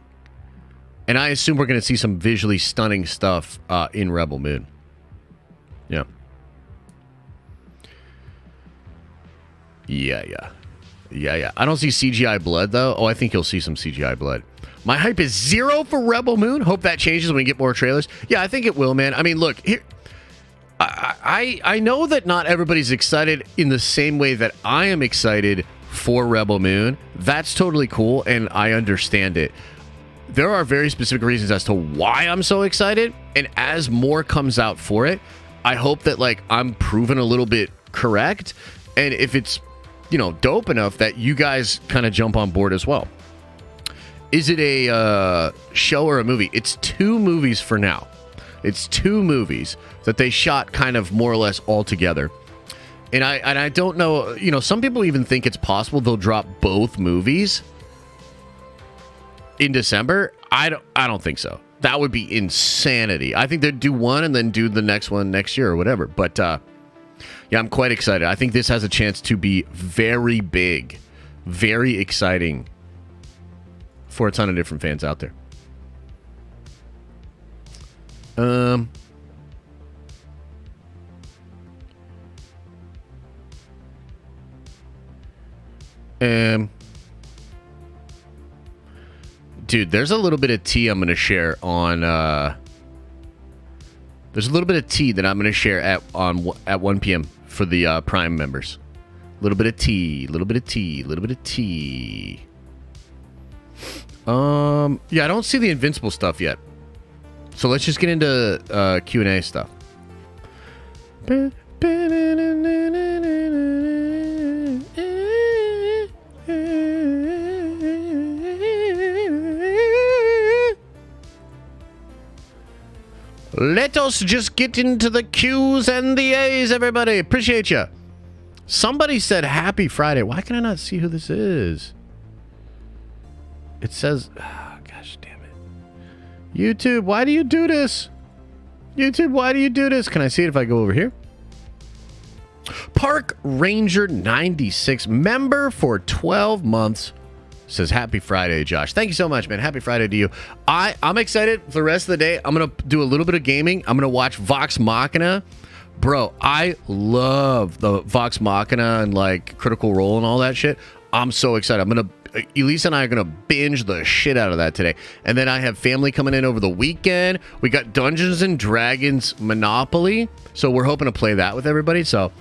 And I assume we're going to see some visually stunning stuff in Rebel Moon. Yeah. Yeah. I don't see CGI blood, though. Oh, I think you'll see some CGI blood. My hype is 0 for Rebel Moon. Hope that changes when we get more trailers. Yeah, I think it will, man. I mean, look, here, I know that not everybody's excited in the same way that I am excited for Rebel Moon. That's totally cool, and I understand it. There are very specific reasons as to why I'm so excited, and as more comes out for it, I hope that like I'm proven a little bit correct, and if it's, you know, dope enough that you guys kind of jump on board as well. Is it a show or a movie? It's 2 movies for now. It's 2 movies that they shot kind of more or less all together. And I don't know, you know, some people even think it's possible they'll drop both movies in December. I don't think so. That would be insanity. I think they'd do one and then do the next one next year or whatever. But yeah, I'm quite excited. I think this has a chance to be very big, very exciting for a ton of different fans out there. Dude, there's a little bit of tea I'm going to share on there's a little bit of tea that I'm going to share at 1 p.m. for the Prime members. A little bit of tea. Yeah, I don't see the Invincible stuff yet. So let's just get into Q&A stuff. Let us just get into the Q's and the A's, everybody. Appreciate you. Somebody said happy Friday. Why can I not see who this is? It says, oh, gosh damn it. YouTube, why do you do this? YouTube, why do you do this? Can I see it if I go over here? Park Ranger 96, member for 12 months. Says happy Friday, Josh. Thank you so much, man. Happy Friday to you. I'm excited for the rest of the day. I'm going to do a little bit of gaming. I'm going to watch Vox Machina. Bro, I love the Vox Machina and like Critical Role and all that shit. I'm so excited. Elisa and I are going to binge the shit out of that today. And then I have family coming in over the weekend. We got Dungeons and Dragons Monopoly. So we're hoping to play that with everybody. So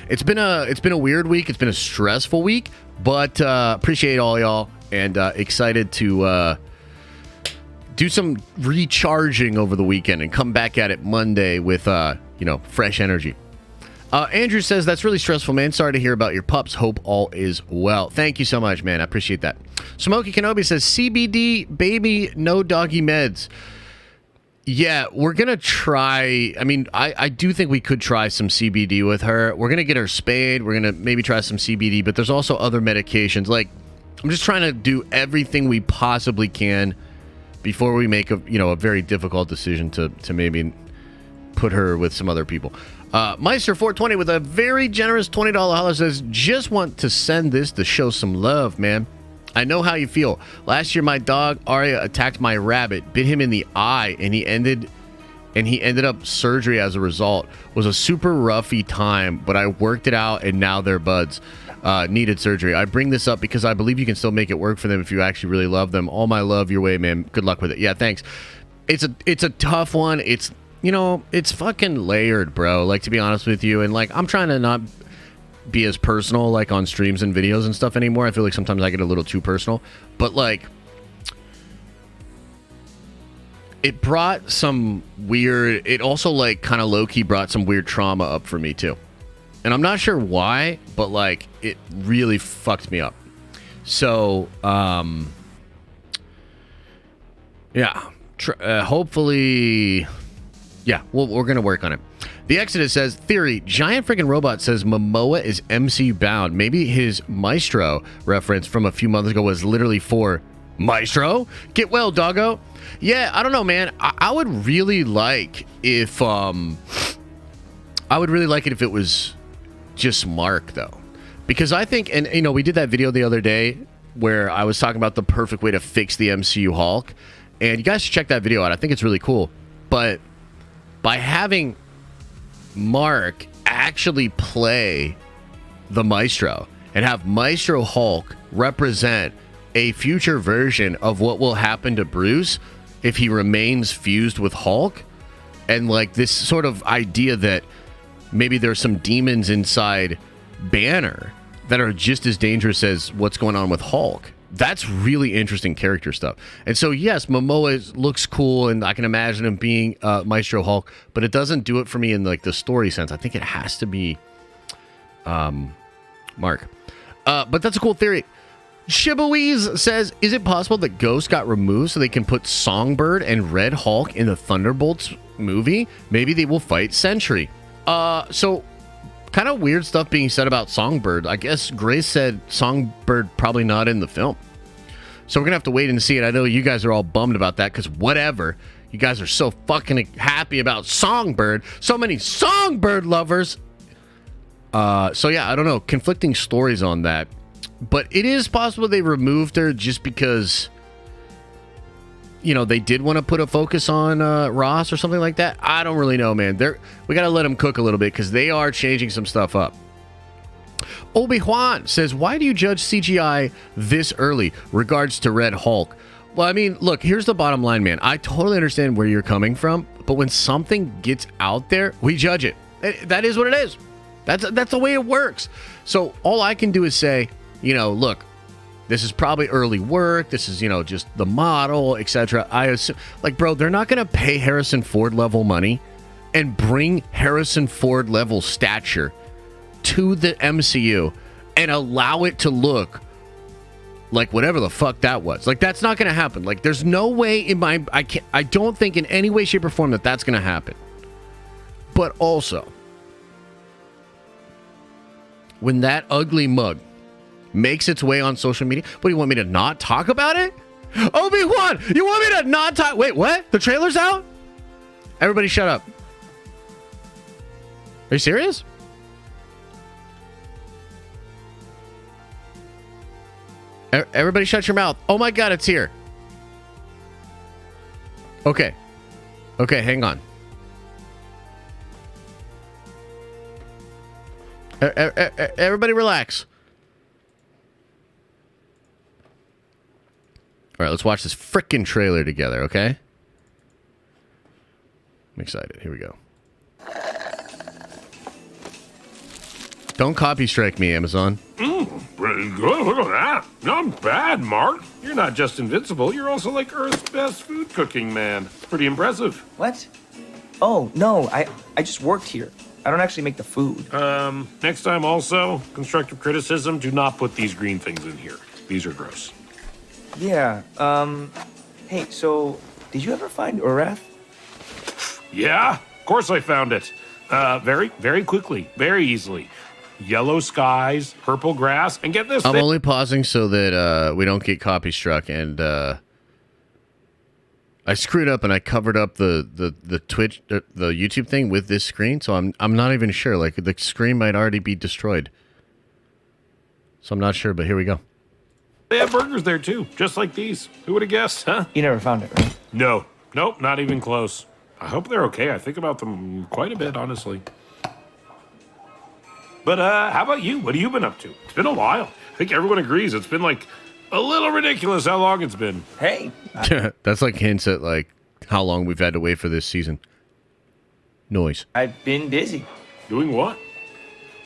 it's been a weird week. It's been a stressful week, but appreciate all y'all and excited to do some recharging over the weekend and come back at it Monday with fresh energy. Andrew says, that's really stressful, man. Sorry to hear about your pups. Hope all is well. Thank you so much, man. I appreciate that. Smokey Kenobi says, CBD, baby, no doggy meds. Yeah, we're going to try. I mean, I do think we could try some CBD with her. We're going to get her spayed. We're going to maybe try some CBD, but there's also other medications. Like, I'm just trying to do everything we possibly can before we make a very difficult decision to maybe put her with some other people. Meister420 with a very generous $20 holler says, just want to send this to show some love, man. I know how you feel. Last year, my dog Arya attacked my rabbit, bit him in the eye, and he ended up surgery as a result. It was a super roughy time, but I worked it out, and now they're buds. Needed surgery. I bring this up because I believe you can still make it work for them if you actually really love them. All my love your way, man. Good luck with it. Yeah, thanks. It's a tough one. It's, you know, it's fucking layered, bro. Like, to be honest with you, and like, I'm trying to not be as personal like on streams and videos and stuff anymore. I feel like sometimes I get a little too personal, but like, it brought some weird, it also like kind of low-key brought some weird trauma up for me too, and I'm not sure why, but like, it really fucked me up. So yeah, hopefully, yeah, we're gonna work on it. The Exodus says, theory, giant freaking robot says Momoa is MCU bound. Maybe his Maestro reference from a few months ago was literally for Maestro? Get well, doggo. Yeah, I don't know, man. I would really like if it was just Mark, though. Because I think, and you know, we did that video the other day where I was talking about the perfect way to fix the MCU Hulk. And you guys should check that video out. I think it's really cool. But by having Mark actually play the Maestro and have Maestro Hulk represent a future version of what will happen to Bruce if he remains fused with Hulk, and like this sort of idea that maybe there's some demons inside Banner that are just as dangerous as what's going on with Hulk. That's really interesting character stuff. And so, yes, Momoa looks cool, and I can imagine him being Maestro Hulk, but it doesn't do it for me in like the story sense. I think it has to be Mark. But that's a cool theory. Shibuiz says, is it possible that Ghost got removed so they can put Songbird and Red Hulk in the Thunderbolts movie? Maybe they will fight Sentry. So kind of weird stuff being said about Songbird. I guess Grace said Songbird probably not in the film. So we're going to have to wait and see it. I know you guys are all bummed about that because whatever. You guys are so fucking happy about Songbird. So many Songbird lovers. So yeah, I don't know. Conflicting stories on that. But it is possible they removed her just because, you know, they did want to put a focus on Ross or something like that. I don't really know, man. We got to let them cook a little bit because they are changing some stuff up. Obi-Wan says, why do you judge CGI this early? Regards to Red Hulk. Well, I mean, look, here's the bottom line, man. I totally understand where you're coming from, but when something gets out there, we judge it. That is what it is. That's the way it works. So all I can do is say, you know, look, this is probably early work. This is, you know, just the model, etc. I assume, like, bro, they're not going to pay Harrison Ford level money and bring Harrison Ford level stature to the MCU and allow it to look like whatever the fuck that was. Like, that's not going to happen. Like, there's no way in my, I don't think in any way, shape, or form that that's going to happen. But also, when that ugly mug makes its way on social media, what do you want me to not talk about it? Obi-Wan, you want me to not talk? Wait, what? The trailer's out? Everybody shut up. Are you serious? Everybody shut your mouth. Oh my God, it's here. Okay. Okay, hang on. Everybody relax. All right, let's watch this frickin' trailer together, okay? I'm excited. Here we go. Don't copy strike me, Amazon. Pretty good. Look at that. Not bad, Mark. You're not just invincible. You're also like Earth's best food cooking man. Pretty impressive. What? Oh, no. I just worked here. I don't actually make the food. Next time also, constructive criticism, do not put these green things in here. These are gross. Yeah, hey, so, did you ever find Urath? Yeah, of course I found it. Very, very quickly, very easily. Yellow skies, purple grass, and get this I'm only pausing so that we don't get copy struck, and I screwed up and I covered up the Twitch, the YouTube thing with this screen, so I'm not even sure. Like the screen might already be destroyed. So I'm not sure, but here we go. They have burgers there too, just like these. Who would have guessed, huh? You never found it, right? No. Nope, not even close. I hope they're okay. I think about them quite a bit, honestly. But how about you? What have you been up to? It's been a while. I think everyone agrees it's been like a little ridiculous how long it's been. Hey, That's like hints at like how long we've had to wait for this season. Noise. I've been busy. Doing what?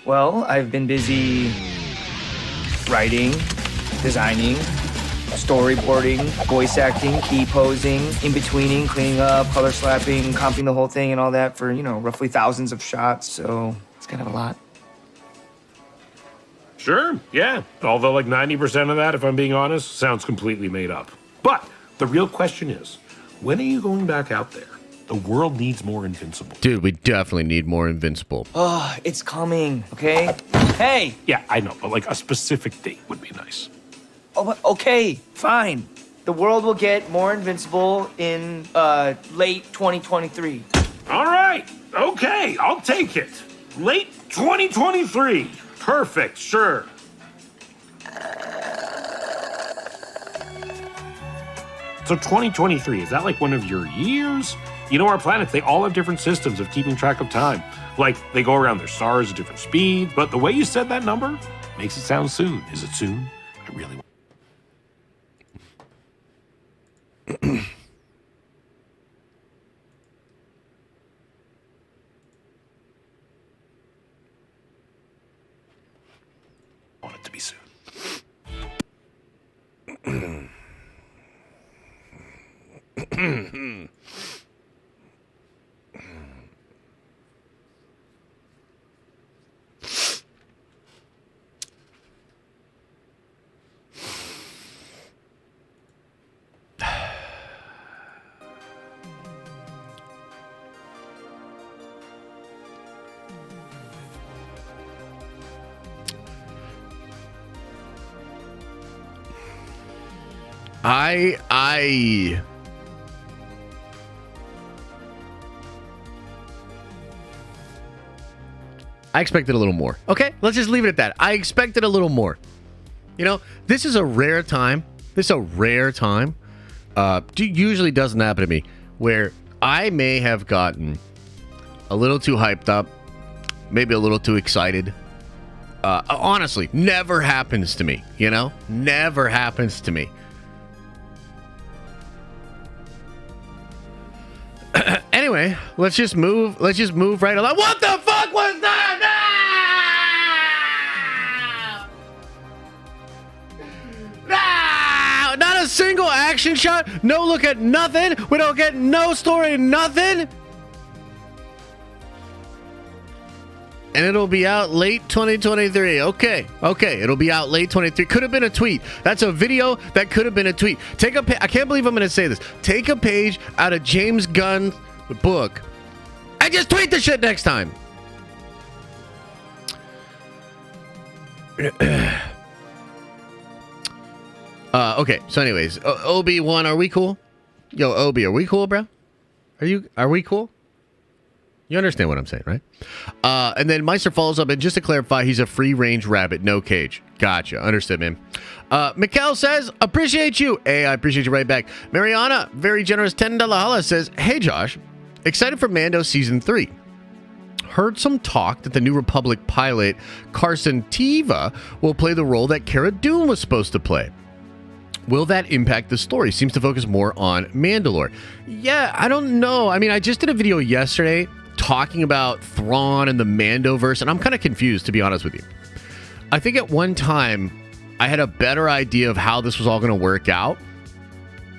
Well, I've been busy writing, designing, storyboarding, voice acting, key posing, in-betweening, cleaning up, color slapping, comping the whole thing and all that for, roughly thousands of shots, so it's kind of a lot. Sure, yeah. Although like 90% of that, if I'm being honest, sounds completely made up. But the real question is, when are you going back out there? The world needs more Invincible. Dude, we definitely need more Invincible. Oh, it's coming, okay? Hey! Yeah, I know, but like a specific date would be nice. Oh, okay, fine. The world will get more Invincible in late 2023. All right, okay, I'll take it. Late 2023. Perfect, sure. So 2023, is that like one of your years? You know, our planets, they all have different systems of keeping track of time. Like, they go around their stars at different speeds, but the way you said that number makes it sound soon. Is it soon? I really want it to be soon. I expected a little more. Okay, let's just leave it at that. I expected a little more. You know, this is a rare time. Usually doesn't happen to me, where I may have gotten a little too hyped up, maybe a little too excited. Honestly, never happens to me, you know? Never happens to me. Anyway, let's just move right along. What the fuck was that? No! Not a single action shot. No look at nothing. We don't get no story, nothing. And it'll be out late 2023. Okay. It'll be out late 23. Could have been a tweet. That's a video that could have been a tweet. I can't believe I'm going to say this. Take a page out of James Gunn's book and just tweet the shit next time. Okay. So anyways, Obi-Wan, are we cool? Yo, Obi, are we cool, bro? Are we cool? You understand what I'm saying, right? And then Meister follows up, and just to clarify, he's a free-range rabbit, no cage. Gotcha. Understood, man. Mikkel says, appreciate you. Hey, I appreciate you right back. Mariana, very generous $10 holla, says, hey, Josh, excited for Mando Season 3. Heard some talk that the New Republic pilot, Carson Teva, will play the role that Cara Dune was supposed to play. Will that impact the story? Seems to focus more on Mandalore. Yeah, I don't know. I mean, I just did a video yesterday talking about Thrawn and the Mandoverse, and I'm kind of confused, to be honest with you. I think at one time, I had a better idea of how this was all going to work out,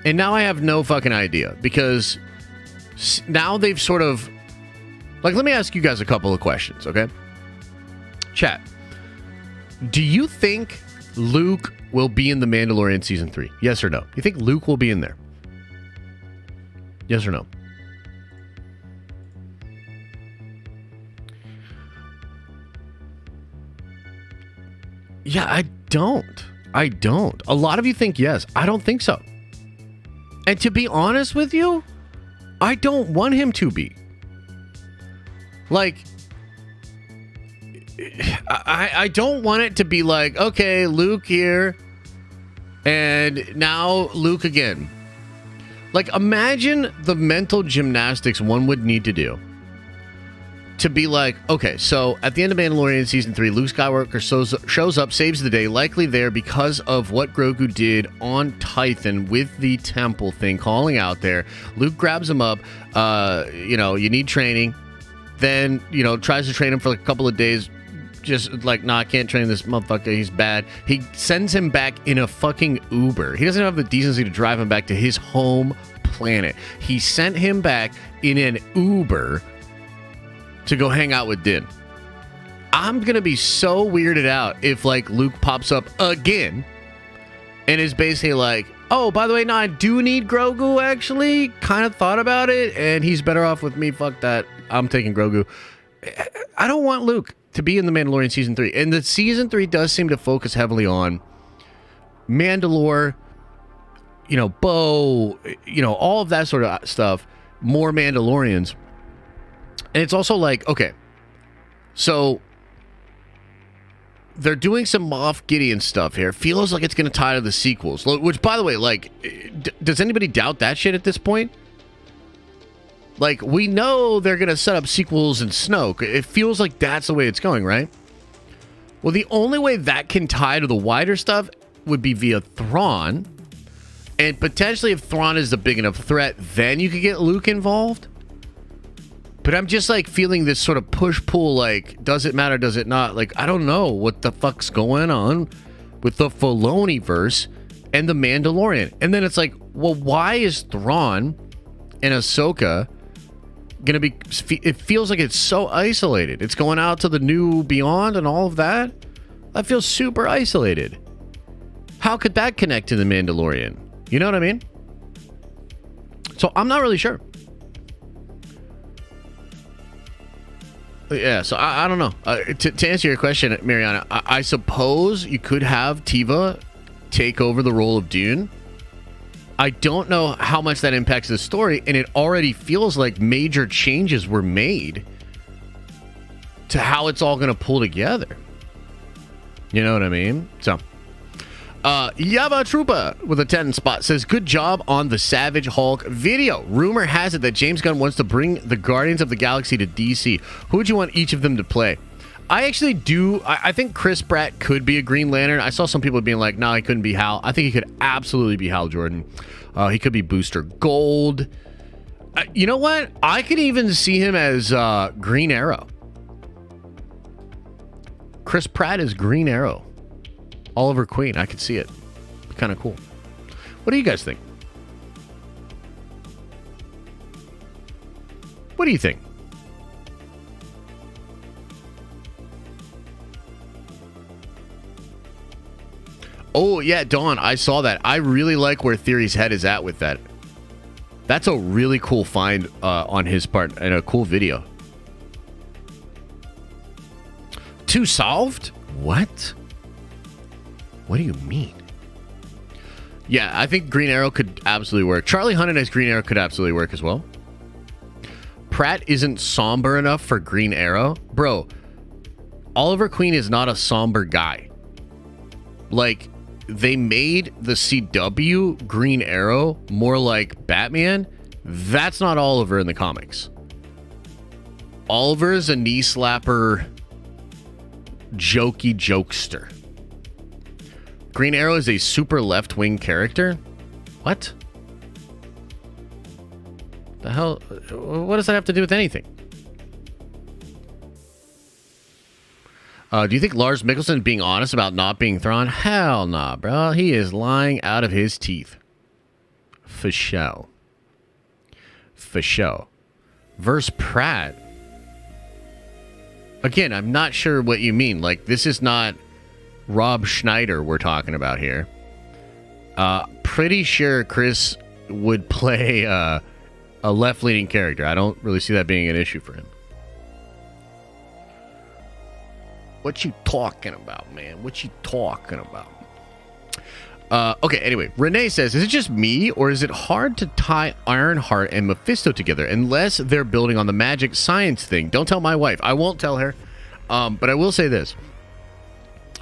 and now I have no fucking idea, because now they've sort of... Like, let me ask you guys a couple of questions, okay? Chat. Do you think Luke will be in The Mandalorian Season 3? Yes or no? You think Luke will be in there? Yes or no? Yeah, I don't. A lot of you think yes. I don't think so. And to be honest with you, I don't want him to be. Like, I don't want it to be like, okay, Luke here, and now Luke again. Like, imagine the mental gymnastics one would need to do to be like, okay, so at the end of Mandalorian Season 3, Luke Skywalker shows up, saves the day, likely there because of what Grogu did on Tython with the temple thing, calling out there. Luke grabs him up, you need training, then, tries to train him for like a couple of days, just like, nah, I can't train this motherfucker, he's bad. He sends him back in a fucking Uber. He doesn't have the decency to drive him back to his home planet. He sent him back in an Uber to go hang out with Din. I'm gonna be so weirded out if like Luke pops up again and is basically like, oh, by the way, no, I do need Grogu, actually. Kind of thought about it, and he's better off with me. Fuck that. I'm taking Grogu. I don't want Luke to be in the Mandalorian Season 3. And the Season 3 does seem to focus heavily on Mandalore, Bo, all of that sort of stuff. More Mandalorians. And it's also like, okay, so they're doing some Moff Gideon stuff here. Feels like it's going to tie to the sequels. Which, by the way, like, does anybody doubt that shit at this point? Like, we know they're going to set up sequels in Snoke. It feels like that's the way it's going, right? Well, the only way that can tie to the wider stuff would be via Thrawn. And potentially if Thrawn is a big enough threat, then you could get Luke involved. But I'm just like feeling this sort of push-pull, like, does it matter, does it not? Like, I don't know what the fuck's going on with the Filoni-verse and the Mandalorian. And then it's like, well, why is Thrawn and Ahsoka gonna be... It feels like it's so isolated. It's going out to the new Beyond and all of that. That feels super isolated. How could that connect to the Mandalorian? You know what I mean? So I'm not really sure. Yeah, so I don't know. To answer your question, Mariana, I suppose you could have Tiva take over the role of Dune. I don't know how much that impacts the story, and it already feels like major changes were made to how it's all going to pull together. You know what I mean? So, Yava Troopa with a 10 spot says, good job on the Savage Hulk video. Rumor has it that James Gunn wants to bring the Guardians of the Galaxy to DC. Who would you want each of them to play? I actually do. I think Chris Pratt could be a Green Lantern. I saw some people being like, no, he couldn't be Hal. I think he could absolutely be Hal Jordan. He could be Booster Gold. You know what? I could even see him as Green Arrow. Chris Pratt is Green Arrow. Oliver Queen, I could see it. Kind of cool. What do you guys think? What do you think? Oh, yeah, Dawn, I saw that. I really like where Theory's head is at with that. That's a really cool find on his part and a cool video. 2 solved? What? What do you mean? Yeah, I think Green Arrow could absolutely work. Charlie Hunnam as Green Arrow could absolutely work as well. Pratt isn't somber enough for Green Arrow. Bro, Oliver Queen is not a somber guy. Like, they made the CW Green Arrow more like Batman. That's not Oliver in the comics. Oliver is a knee slapper, jokey jokester. Green Arrow is a super left-wing character? What? The hell? What does that have to do with anything? Do you think Lars Mikkelsen being honest about not being Thrawn? Hell nah, bro. He is lying out of his teeth. For show. For show. Verse Pratt. Again, I'm not sure what you mean. Like, this is not Rob Schneider we're talking about here. Pretty sure Chris would play a left-leaning character. I don't really see that being an issue for him. What you talking about, man? What you talking about? Okay, anyway, Renee says, is it just me, or is it hard to tie Ironheart and Mephisto together unless they're building on the magic science thing? Don't tell my wife. I won't tell her. But I will say this.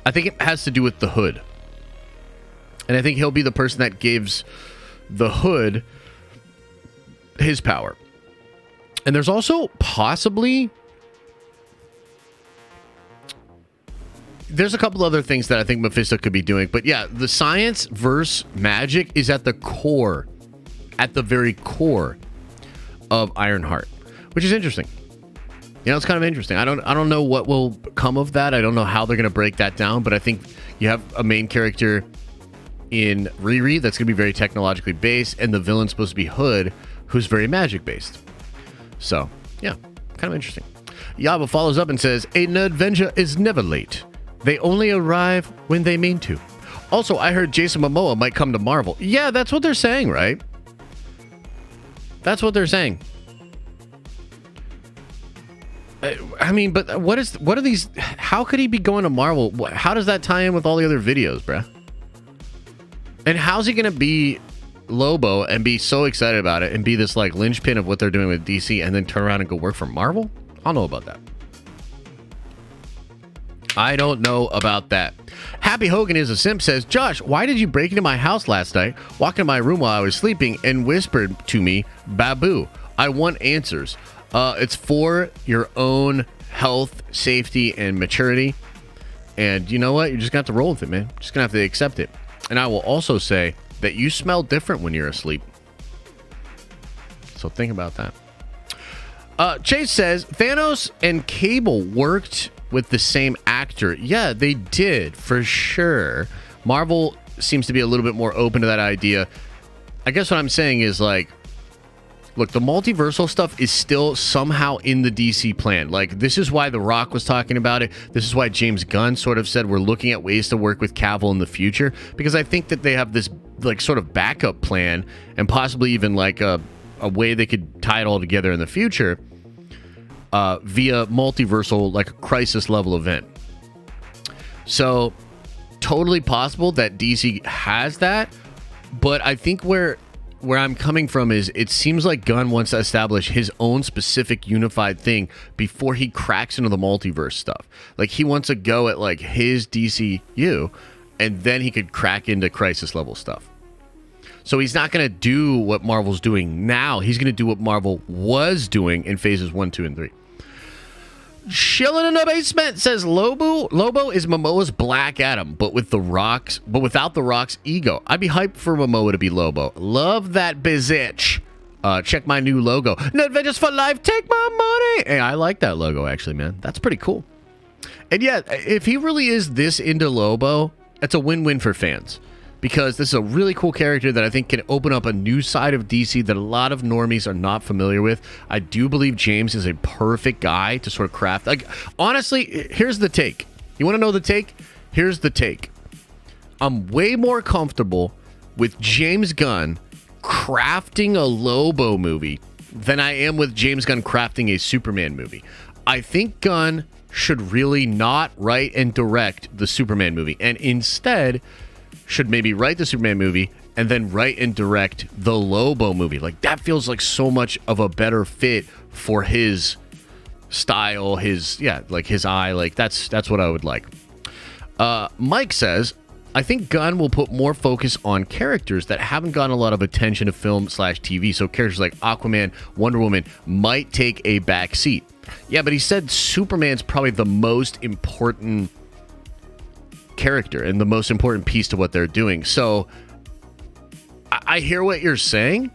I think it has to do with the Hood. And I think he'll be the person that gives the Hood his power. And there's also possibly... There's a couple other things that I think Mephisto could be doing. But yeah, the science versus magic is at the core, at the very core of Ironheart, which is interesting. You know, it's kind of interesting. I don't know what will come of that. I don't know how they're going to break that down, but I think you have a main character in Riri that's going to be very technologically based, and the villain's supposed to be Hood, who's very magic based. So, yeah, kind of interesting. Yaba follows up and says, a nerdventure is never late. They only arrive when they mean to. Also, I heard Jason Momoa might come to Marvel. Yeah, that's what they're saying, right? That's what they're saying. I mean, but what are these? How could he be going to Marvel? How does that tie in with all the other videos, bruh? And how's he going to be Lobo and be so excited about it and be this like linchpin of what they're doing with DC and then turn around and go work for Marvel? I don't know about that. I don't know about that. Happy Hogan is a simp says, Josh, why did you break into my house last night, walk into my room while I was sleeping, and whispered to me, Babu? I want answers. It's for your own health, safety, and maturity. And you know what? You're just going to have to roll with it, man. Just going to have to accept it. And I will also say that you smell different when you're asleep. So think about that. Chase says, Thanos and Cable worked with the same actor. Yeah, they did, for sure. Marvel seems to be a little bit more open to that idea. I guess what I'm saying is, like, look, the multiversal stuff is still somehow in the DC plan. Like, this is why The Rock was talking about it. This is why James Gunn sort of said we're looking at ways to work with Cavill in the future, because I think that they have this, like, sort of backup plan and possibly even, like, a way they could tie it all together in the future via multiversal, like a crisis level event. So, totally possible that DC has that, but I think where I'm coming from is it seems like Gunn wants to establish his own specific unified thing before he cracks into the multiverse stuff. Like, he wants to go at like his DCU, and then he could crack into crisis level stuff. So he's not going to do what Marvel's doing now. He's going to do what Marvel was doing in phases 1, 2, and 3. Chilling in the basement says Lobo is Momoa's Black Adam, but without the Rock's ego. I'd be hyped for Momoa to be Lobo. Love that bizitch. Check my new logo. Nerdventures for life. Take my money. Hey, I like that logo actually, man. That's pretty cool. And yeah, if he really is this into Lobo, that's a win-win for fans. Because this is a really cool character that I think can open up a new side of DC that a lot of normies are not familiar with. I do believe James is a perfect guy to sort of craft. Like, honestly, here's the take. You want to know the take? Here's the take. I'm way more comfortable with James Gunn crafting a Lobo movie than I am with James Gunn crafting a Superman movie. I think Gunn should really not write and direct the Superman movie, and instead should maybe write the Superman movie and then write and direct the Lobo movie. Like, that feels like so much of a better fit for his style, his eye. Like, that's what I would like. Mike says, I think Gunn will put more focus on characters that haven't gotten a lot of attention to film/TV. So characters like Aquaman, Wonder Woman might take a back seat. Yeah, but he said Superman's probably the most important character and the most important piece to what they're doing. So I hear what you're saying,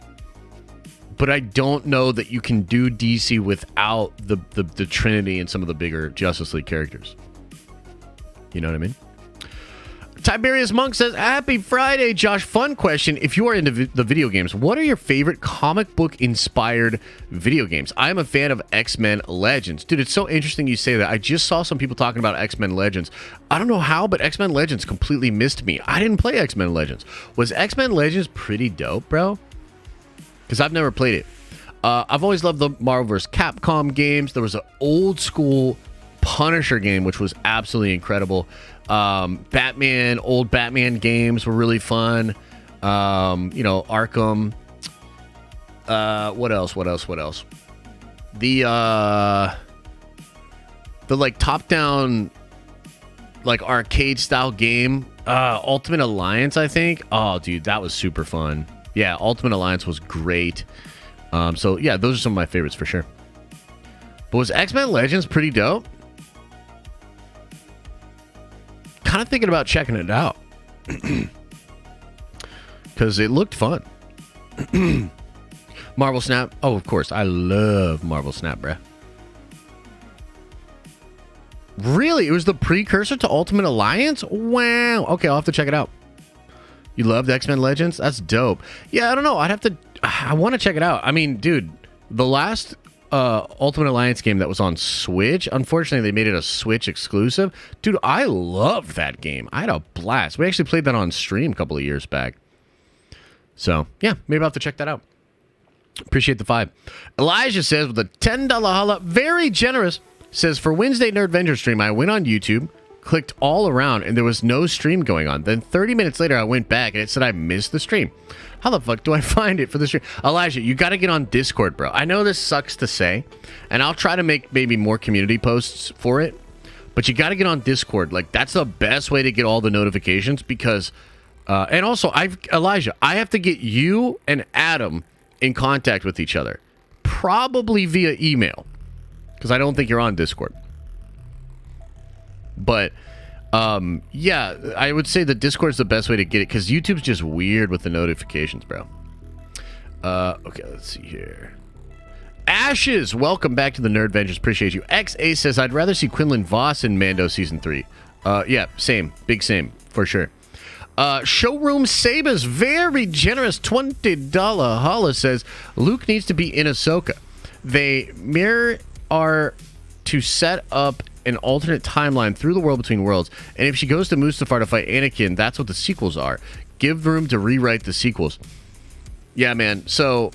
but I don't know that you can do DC without the Trinity and some of the bigger Justice League characters. You know what I mean? Tiberius Monk says, happy Friday, Josh. Fun question. If you are into the video games, what are your favorite comic book inspired video games? I'm a fan of X-Men Legends. Dude, it's so interesting you say that. I just saw some people talking about X-Men Legends. I don't know how, but X-Men Legends completely missed me. I didn't play X-Men Legends. Was X-Men Legends pretty dope, bro? Because I've never played it. I've always loved the Marvel vs. Capcom games. There was an old school Punisher game, which was absolutely incredible. Batman, old Batman games were really fun. You know, Arkham. What else? The like top-down, like arcade style game, Ultimate Alliance, I think. Oh, dude, that was super fun. Yeah, Ultimate Alliance was great. So yeah, those are some of my favorites for sure. But was X-Men Legends pretty dope? Kind of thinking about checking it out. Because it looked fun. Marvel Snap. Oh, of course. I love Marvel Snap, bruh. Really? It was the precursor to Ultimate Alliance? Wow. Okay, I'll have to check it out. You loved X-Men Legends? That's dope. Yeah, I don't know. I want to check it out. I mean, dude, the last Ultimate Alliance game that was on Switch, unfortunately, they made it a Switch exclusive. Dude, I loved that game. I had a blast. We actually played that on stream a couple of years back. So, yeah, maybe I'll have to check that out. Appreciate the 5. Elijah says with a $10 holla, very generous, says for Wednesday Nerdventure stream, I went on YouTube, clicked all around, and there was no stream going on. Then 30 minutes later, I went back, and it said I missed the stream. How the fuck do I find it for the stream? Elijah, you got to get on Discord, bro. I know this sucks to say, and I'll try to make maybe more community posts for it, but you got to get on Discord. Like, that's the best way to get all the notifications because, and also, Elijah, I have to get you and Adam in contact with each other, probably via email, because I don't think you're on Discord. But yeah, I would say the Discord is the best way to get it because YouTube's just weird with the notifications, bro. Okay, let's see here. Ashes, welcome back to the Nerdventures. Appreciate you. XA says, I'd rather see Quinlan Voss in Mando Season 3. Yeah, same. Big same, for sure. Showroom Sabas, very generous $20 holla says, Luke needs to be in Ahsoka. They are to set up an alternate timeline through the world between worlds, and if she goes to Mustafar to fight Anakin, that's what the sequels are. Give room to rewrite the sequels. Yeah, man, so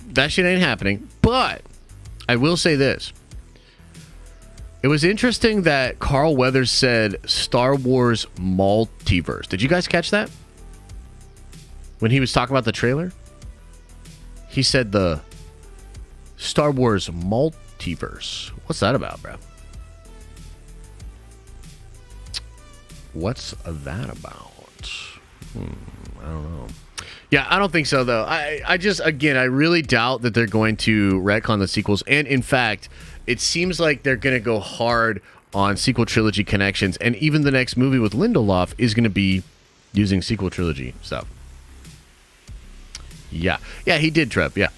that shit ain't happening, but I will say this. It was interesting that Carl Weathers said Star Wars multiverse. Did you guys catch that? When he was talking about the trailer? He said the Star Wars multiverse. What's that about, bro? What's that about? I don't know. Yeah, I don't think so, though. I just, again, I really doubt that they're going to retcon the sequels. And, in fact, it seems like they're going to go hard on sequel trilogy connections. And even the next movie with Lindelof is going to be using sequel trilogy stuff. Yeah. Yeah, he did, Trev. Yeah.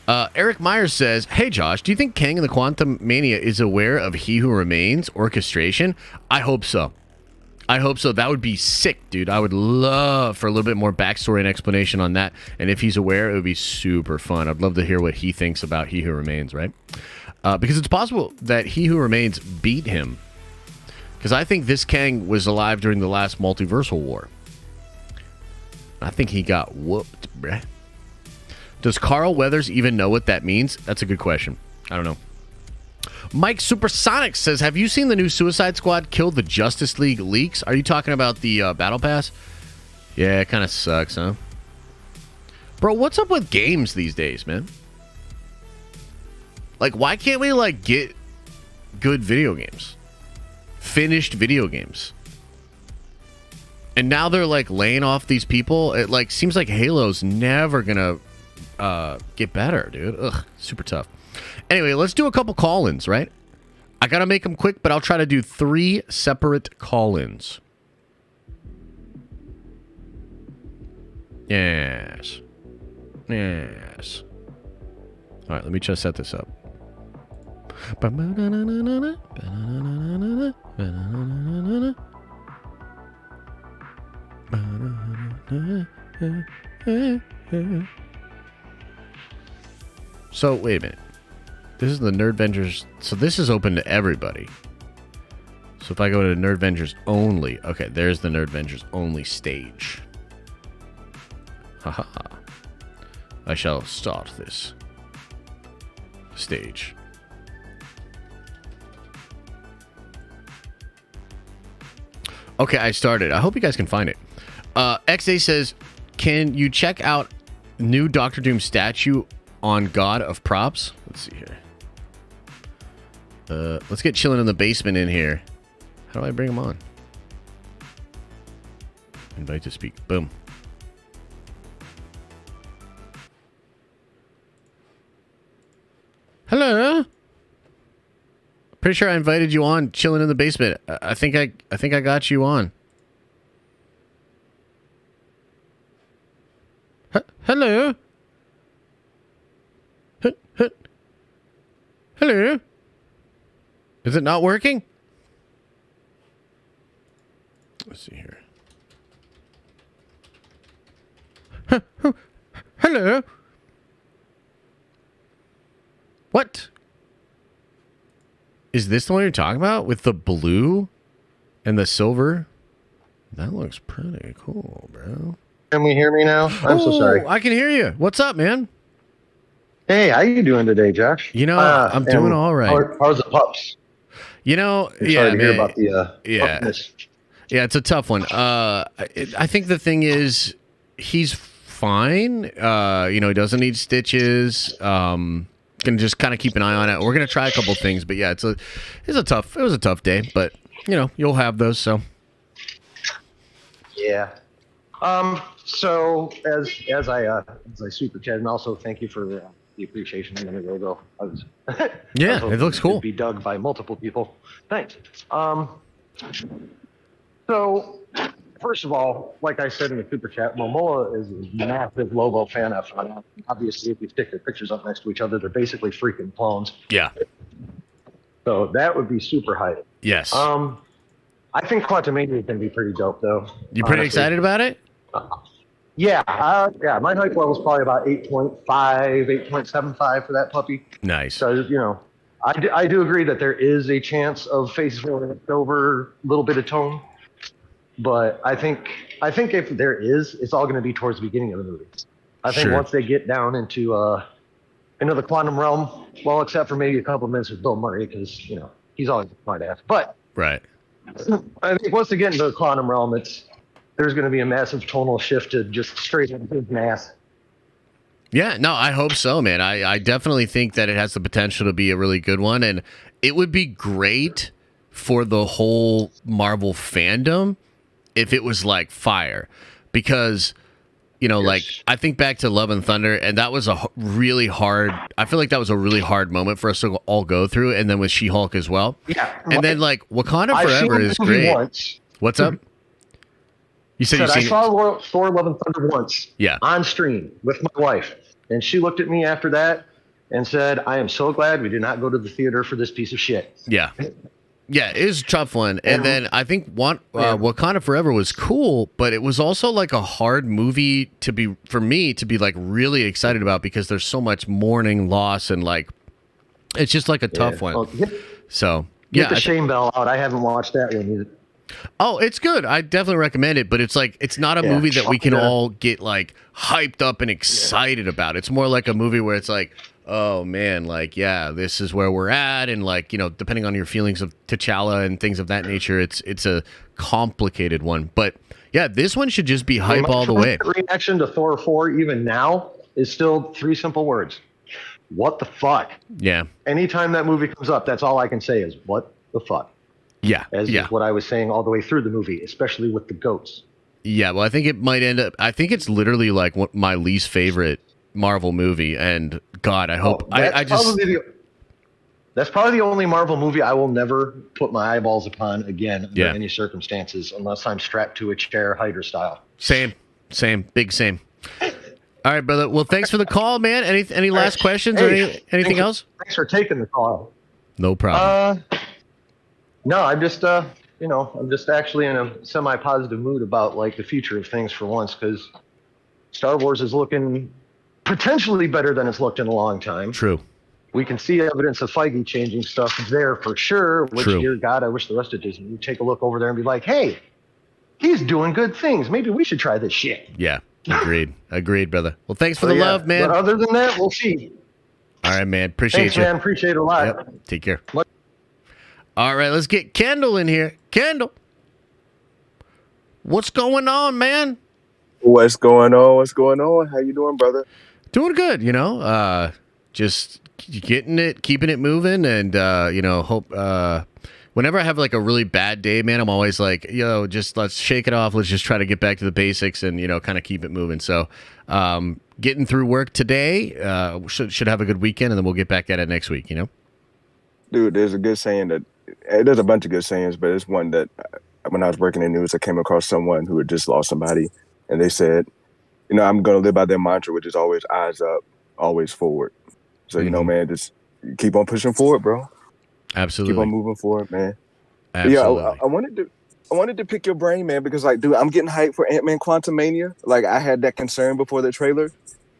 Eric Myers says, hey, Josh, do you think Kang in the Quantum Mania is aware of He Who Remains orchestration? I hope so. I hope so. That would be sick, dude. I would love for a little bit more backstory and explanation on that. And if he's aware, it would be super fun. I'd love to hear what he thinks about He Who Remains, right? Because it's possible that He Who Remains beat him. Because I think this Kang was alive during the last multiversal war. I think he got whooped, bruh. Does Carl Weathers even know what that means? That's a good question. I don't know. Mike Supersonic says, have you seen the new Suicide Squad kill the Justice League leaks? Are you talking about the Battle Pass? Yeah, it kind of sucks, huh? Bro, what's up with games these days, man? Like, why can't we, like, get good video games? Finished video games. And now they're, like, laying off these people. It, like, seems like Halo's never gonna get better, dude. Ugh, super tough. Anyway, let's do a couple call-ins, right? I gotta make them quick, but I'll try to do 3 separate call-ins. Yes. Yes. All right, let me just set this up. So, wait a minute. This is the Nerdventures. So this is open to everybody. So if I go to Nerdventures only. Okay, there's the Nerdventures only stage. Haha. I shall start this stage. Okay, I started. I hope you guys can find it. XA says, can you check out new Doctor Doom statue on God of Props? Let's see here. Let's get chilling in the basement in here. How do I bring him on? Invite to speak. Boom. Hello. Pretty sure I invited you on. Chilling in the basement. I think I got you on. Hello. Hello. Is it not working? Let's see here. Hello. What? Is this the one you're talking about with the blue and the silver? That looks pretty cool, bro. Can we hear me now? I'm so sorry. I can hear you. What's up, man? Hey, how you doing today, Josh? You know, I'm doing all right. How's the pups? You know, I'm sorry to hear about the yeah, it's a tough one. I think the thing is, he's fine. You know, he doesn't need stitches. Gonna just kind of keep an eye on it. We're gonna try a couple things, but yeah, it was a tough day. But you know, you'll have those. So yeah. So as I super chat, and also thank you for the appreciation a minute ago. Yeah, it looks cool. Be dug by multiple people. Thanks. So first of all, like I said in the super chat, Momoa is a massive Lobo fan. Obviously, if you stick their pictures up next to each other, they're basically freaking clones. Yeah. So that would be super hype. Yes. I think Quantumania can be pretty dope, though. You pretty excited about it? Yeah. My hype level is probably about 8.5, 8.75 for that puppy. Nice. So, you know, I do agree that there is a chance of faces rolling over a little bit of tone. But I think if there is, it's all going to be towards the beginning of the movie. I think once they get down into the quantum realm, well, except for maybe a couple of minutes with Bill Murray, because, you know, he's always a smart ass. But right. I think once they get into the quantum realm, there's going to be a massive tonal shift to just straight into his ass. Yeah, no, I hope so, man. I definitely think that it has the potential to be a really good one, and it would be great for the whole Marvel fandom if it was like fire, because you know, like I think back to Love and Thunder, and that was a really hard. I feel like that was a really hard moment for us to all go through, and then with She-Hulk as well. Yeah, and then like Wakanda Forever is great. Once. What's up? You said I saw Thor: Love and Thunder once. Yeah, on stream with my wife, and she looked at me after that and said, "I am so glad we did not go to the theater for this piece of shit." Yeah. Yeah, it is a tough one. And then I think Wakanda Forever was cool, but it was also like a hard movie for me to be like really excited about, because there's so much mourning, loss, and like it's just like a tough one. Well, get the Shane Bell out. I haven't watched that one either. Oh, it's good. I definitely recommend it, but it's like it's not a movie that we can all get like hyped up and excited about. It's more like a movie where it's like, oh man, like, yeah, this is where we're at, and like, you know, depending on your feelings of T'Challa and things of that nature, it's a complicated one. But yeah, this one should just be hype all the way. Reaction to Thor 4 even now is still 3 simple words: what the fuck? Yeah. Anytime that movie comes up, that's all I can say is what the fuck. Yeah. As is what I was saying all the way through the movie, especially with the goats. Yeah, well, I think it might end up. I think it's literally like my least favorite Marvel movie, and God, I hope that's probably the only Marvel movie I will never put my eyeballs upon again under any circumstances, unless I'm strapped to a chair, Hyder style. Same, big same. All right, brother. Well, thanks for the call, man. Any last questions or anything else? Thanks for taking the call. No problem. No, I'm just I'm just actually in a semi-positive mood about like the future of things for once, because Star Wars is looking potentially better than it's looked in a long time. True. We can see evidence of Feige changing stuff there for sure, which, dear God, I wish the rest of Disney would take a look over there and be like, hey, he's doing good things. Maybe we should try this shit. Yeah, agreed, brother. Well, thanks for the love, man. But other than that, we'll see. All right, man. Appreciate Thanks, you. man. Appreciate it a lot. Yep. Take care. All right, let's get Kendall in here. Kendall. What's going on, man? What's going on? What's going on? How you doing, brother? Doing good, just getting it, keeping it moving, and hope. Whenever I have like a really bad day, man, I'm always like, just let's shake it off. Let's just try to get back to the basics and kind of keep it moving. So, getting through work today, should have a good weekend, and then we'll get back at it next week. Dude, there's a good saying there's a bunch of good sayings, but it's one that when I was working in news, I came across someone who had just lost somebody, and they said, I'm going to live by their mantra, which is always eyes up, always forward. So, man, just keep on pushing forward, bro. Absolutely. Keep on moving forward, man. Absolutely. Yeah, I wanted to pick your brain, man, because dude, I'm getting hyped for Ant-Man Quantumania. Like, I had that concern before the trailer,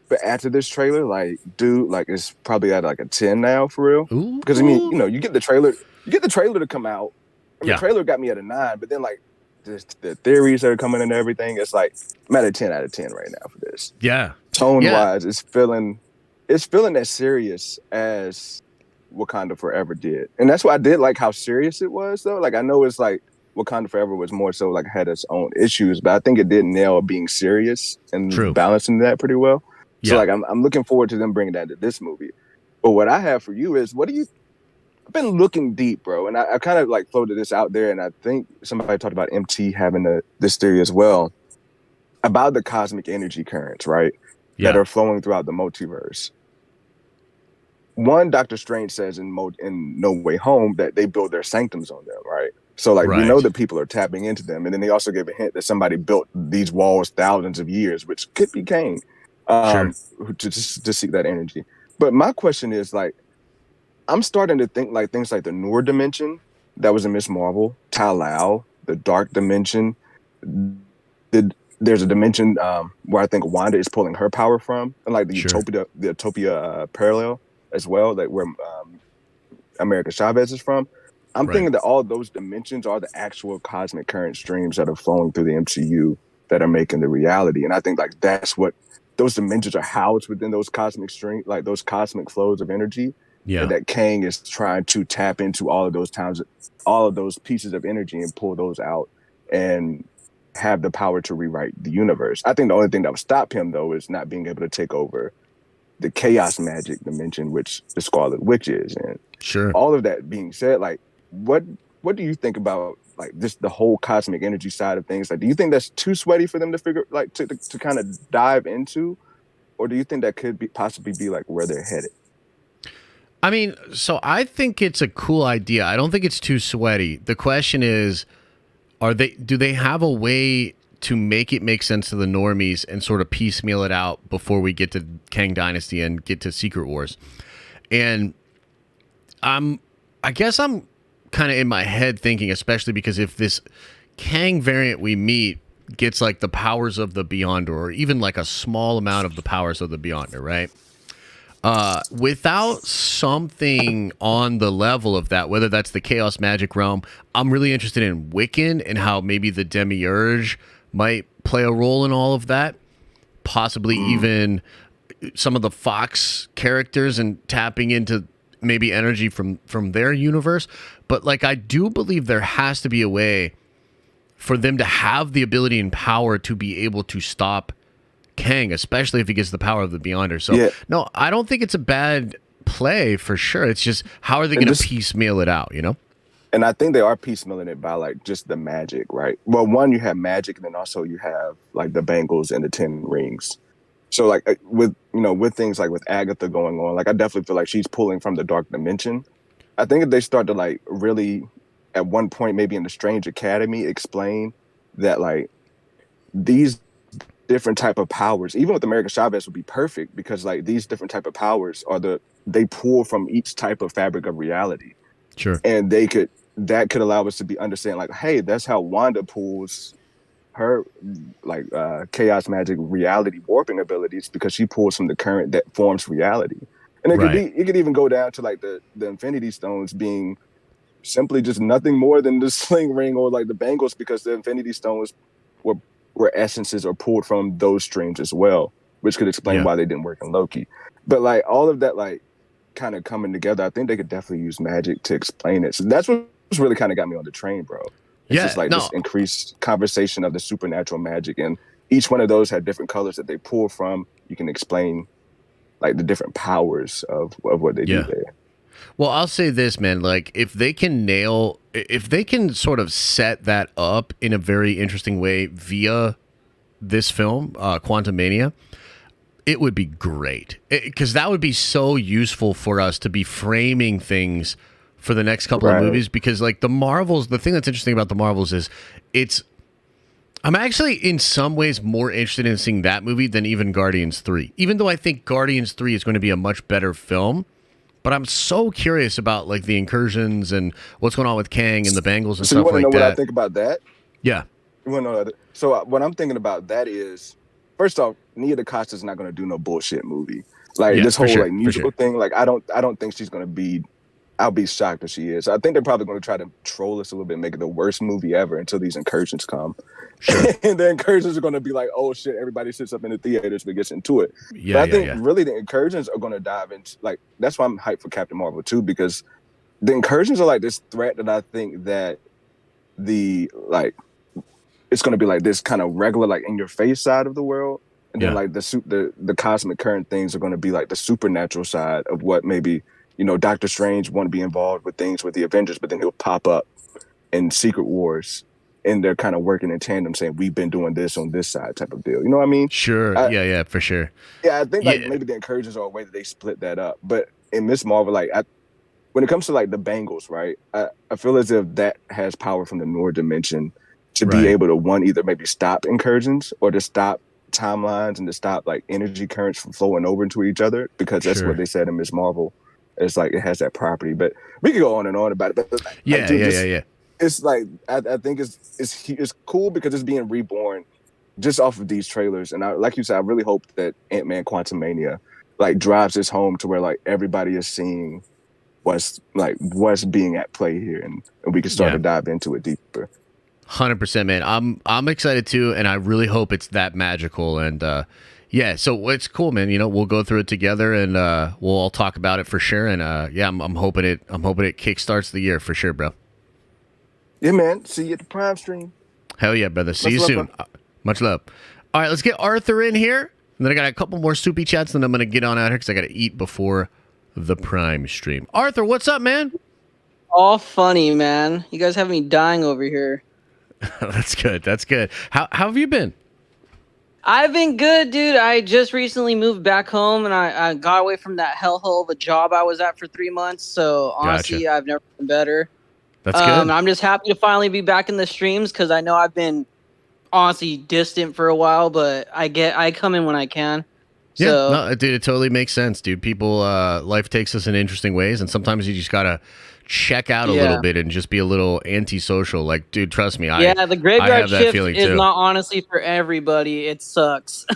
but after this trailer, dude, it's probably at a 10 now for real. Ooh. Because you get the trailer to come out. The trailer got me at a 9, but then the theories that are coming and everything, it's I'm at a 10 out of 10 right now for this. Yeah. Tone wise, it's feeling as serious as Wakanda Forever did. And that's why I did like how serious it was though. I know it's Wakanda Forever was more so had its own issues, but I think it did nail being serious and balancing that pretty well. So I'm looking forward to them bringing that to this movie. But what I have for you is, I've been looking deep, bro, and I kind of floated this out there, and I think somebody talked about MT having this theory as well about the cosmic energy currents, right? Yeah. That are flowing throughout the multiverse. One, Doctor Strange says in No Way Home that they build their sanctums on them, right? So we know that people are tapping into them, and then they also gave a hint that somebody built these walls thousands of years, which could be Kang, to seek that energy. But my question is I'm starting to think things like the Noor dimension that was in Miss Marvel, Talal, the Dark dimension. There's a dimension where I think Wanda is pulling her power from, and the Utopia parallel as well, where America Chavez is from. I'm thinking that all those dimensions are the actual cosmic current streams that are flowing through the MCU that are making the reality, and I think that's what those dimensions are housed within those cosmic streams, those cosmic flows of energy. Yeah. And that Kang is trying to tap into all of those pieces of energy and pull those out and have the power to rewrite the universe. I think the only thing that would stop him, though, is not being able to take over the chaos magic dimension, which the Scarlet Witch is. And all of that being said, what do you think about just the whole cosmic energy side of things? Do you think that's too sweaty for them to figure to kind of dive into, or do you think that could possibly be where they're headed? I mean, so I think it's a cool idea. I don't think it's too sweaty. The question is, do they have a way to make it make sense to the normies and sort of piecemeal it out before we get to Kang Dynasty and get to Secret Wars? And I guess I'm kind of in my head thinking, especially because if this Kang variant we meet gets the powers of the Beyonder, or even a small amount of the powers of the Beyonder, right? Without something on the level of that, whether that's the Chaos Magic realm, I'm really interested in Wiccan and how maybe the Demiurge might play a role in all of that. Possibly even some of the Fox characters and tapping into maybe energy from their universe. But I do believe there has to be a way for them to have the ability and power to be able to stop Kang, especially if he gets the power of the Beyonder. So no, I don't think it's a bad play for sure. It's just, how are they going to piecemeal it out, And I think they are piecemealing it by just the magic, right? Well, one, you have magic, and then also you have the bangles and the 10 rings. So with things with Agatha going on, I definitely feel she's pulling from the dark dimension. I think if they start to really at one point, maybe in the Strange Academy, explain that these different type of powers, even with America Chavez, would be perfect, because these different type of powers they pull from each type of fabric of reality. Sure. And that could allow us to be understand hey, that's how Wanda pulls her chaos magic reality warping abilities, because she pulls from the current that forms reality. And it could even go down to the Infinity Stones being simply just nothing more than the sling ring or the bangles, because the Infinity Stones were essences or pulled from those streams as well, which could explain why they didn't work in Loki. But all of that kind of coming together, I think they could definitely use magic to explain it. So that's what's really kind of got me on the train, bro. It's Yeah, just like no. this increased conversation of the supernatural magic, and each one of those had different colors that they pull from. You can explain like the different powers of what they do Yeah. there. Well, I'll say this, man. Like, if they can sort of set that up in a very interesting way via this film, Quantum Mania, it would be great. Because that would be so useful for us to be framing things for the next couple of Right. movies. Because, like, the Marvels, the thing that's interesting about the Marvels is I'm actually in some ways more interested in seeing that movie than even Guardians 3. Even though I think Guardians 3 is going to be a much better film. But I'm so curious about like the incursions and what's going on with Kang and the Bengals and So you stuff want to like know what I that. think about that? Yeah. You want to know that? So what I'm thinking about that is, first off, Nia DaCosta's not going to do no bullshit movie. Like Yeah, this for whole sure, like for musical sure. thing. Like I don't think she's going to be. I'll be shocked if she is. I think they're probably going to try to troll us a little bit, make it the worst movie ever until these incursions come. Sure. And the incursions are going to be like, oh shit, everybody sits up in the theaters and gets into it. Yeah, But I yeah, think yeah. really the incursions are going to dive into like that's why I'm hyped for Captain Marvel too, because the incursions are like this threat that I think that the like it's going to be like this kind of regular like in your face side of the world, and then Yeah. like the cosmic current things are going to be like the supernatural side of what maybe Doctor Strange won't be involved with things with the Avengers, but then he'll pop up in Secret Wars, and they're kind of working in tandem, saying we've been doing this on this side type of deal. You know what I mean? Sure. Yeah, for sure. Yeah, I think like Yeah. maybe the incursions are a way that they split that up. But in Miss Marvel, like when it comes to like the Bengals, right? I feel as if that has power from the Noor dimension to Right. be able to either maybe stop incursions or to stop timelines and to stop like energy currents from flowing over into each other, because that's Sure. what they said in Miss Marvel. It's like it has that property, but we could go on and on about it. But like, Yeah, dude, yeah. it's like I think it's cool because it's being reborn just off of these trailers. And like you said, I really hope that Ant-Man Quantumania like drives this home to where like everybody is seeing what's being at play here, and we can start Yeah. to dive into it deeper. 100%, man. I'm excited too, and I really hope it's that magical. And yeah, so it's cool, man. We'll go through it together, and we'll all talk about it for sure. And yeah, I'm hoping it kickstarts the year for sure, bro. Yeah, man. See you at the Prime stream. Hell yeah, brother. See Much you love, soon. bro. Much love. All right, let's get Arthur in here. And then I got a couple more soupy chats, and then I'm going to get on out here because I got to eat before the Prime stream. Arthur, what's up, man? All funny, man. You guys have me dying over here. That's good. That's good. How have you been? I've been good, dude. I just recently moved back home, and I got away from that hellhole of a job I was at for 3 months. So honestly, I've never been better. That's good. I'm just happy to finally be back in the streams because I know I've been honestly distant for a while, but I come in when I can. Yeah, So, no, dude, it totally makes sense, dude. People, life takes us in interesting ways, and sometimes you just gotta check out a little bit and just be a little antisocial. Like, dude, trust me, the I graveyard have that shift feeling is too. not honestly for everybody. It sucks.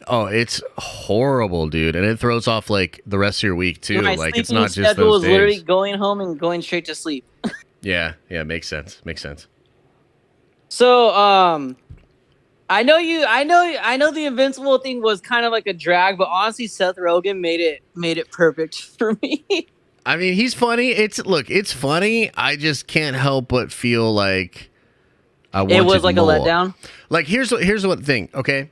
Oh, it's horrible, dude, and it throws off like the rest of your week too. My Like, it's sleeping not just schedule those is literally days. going home and going straight to sleep. Yeah, makes sense. Makes sense. So, I know the Invincible thing was kind of like a drag, but honestly, Seth Rogen made it perfect for me. I mean, he's funny. It's funny. I just can't help but feel like I wanted It was like more. a letdown. Like, here's what thing, okay?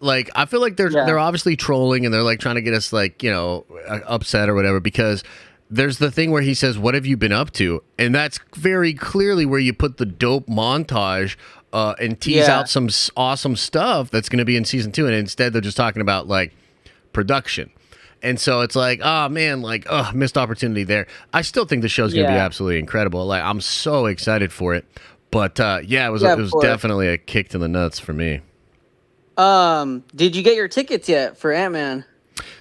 Like, I feel like they're obviously trolling, and they're like trying to get us like, upset or whatever, because there's the thing where he says, "What have you been up to?" And that's very clearly where you put the dope montage and tease out some awesome stuff that's going to be in season 2, and instead they're just talking about like production. And so it's like, oh man, like, missed opportunity there. I still think the show's going to be absolutely incredible. Like, I'm so excited for it. But it was definitely a kick to the nuts for me. Did you get your tickets yet for Ant-Man?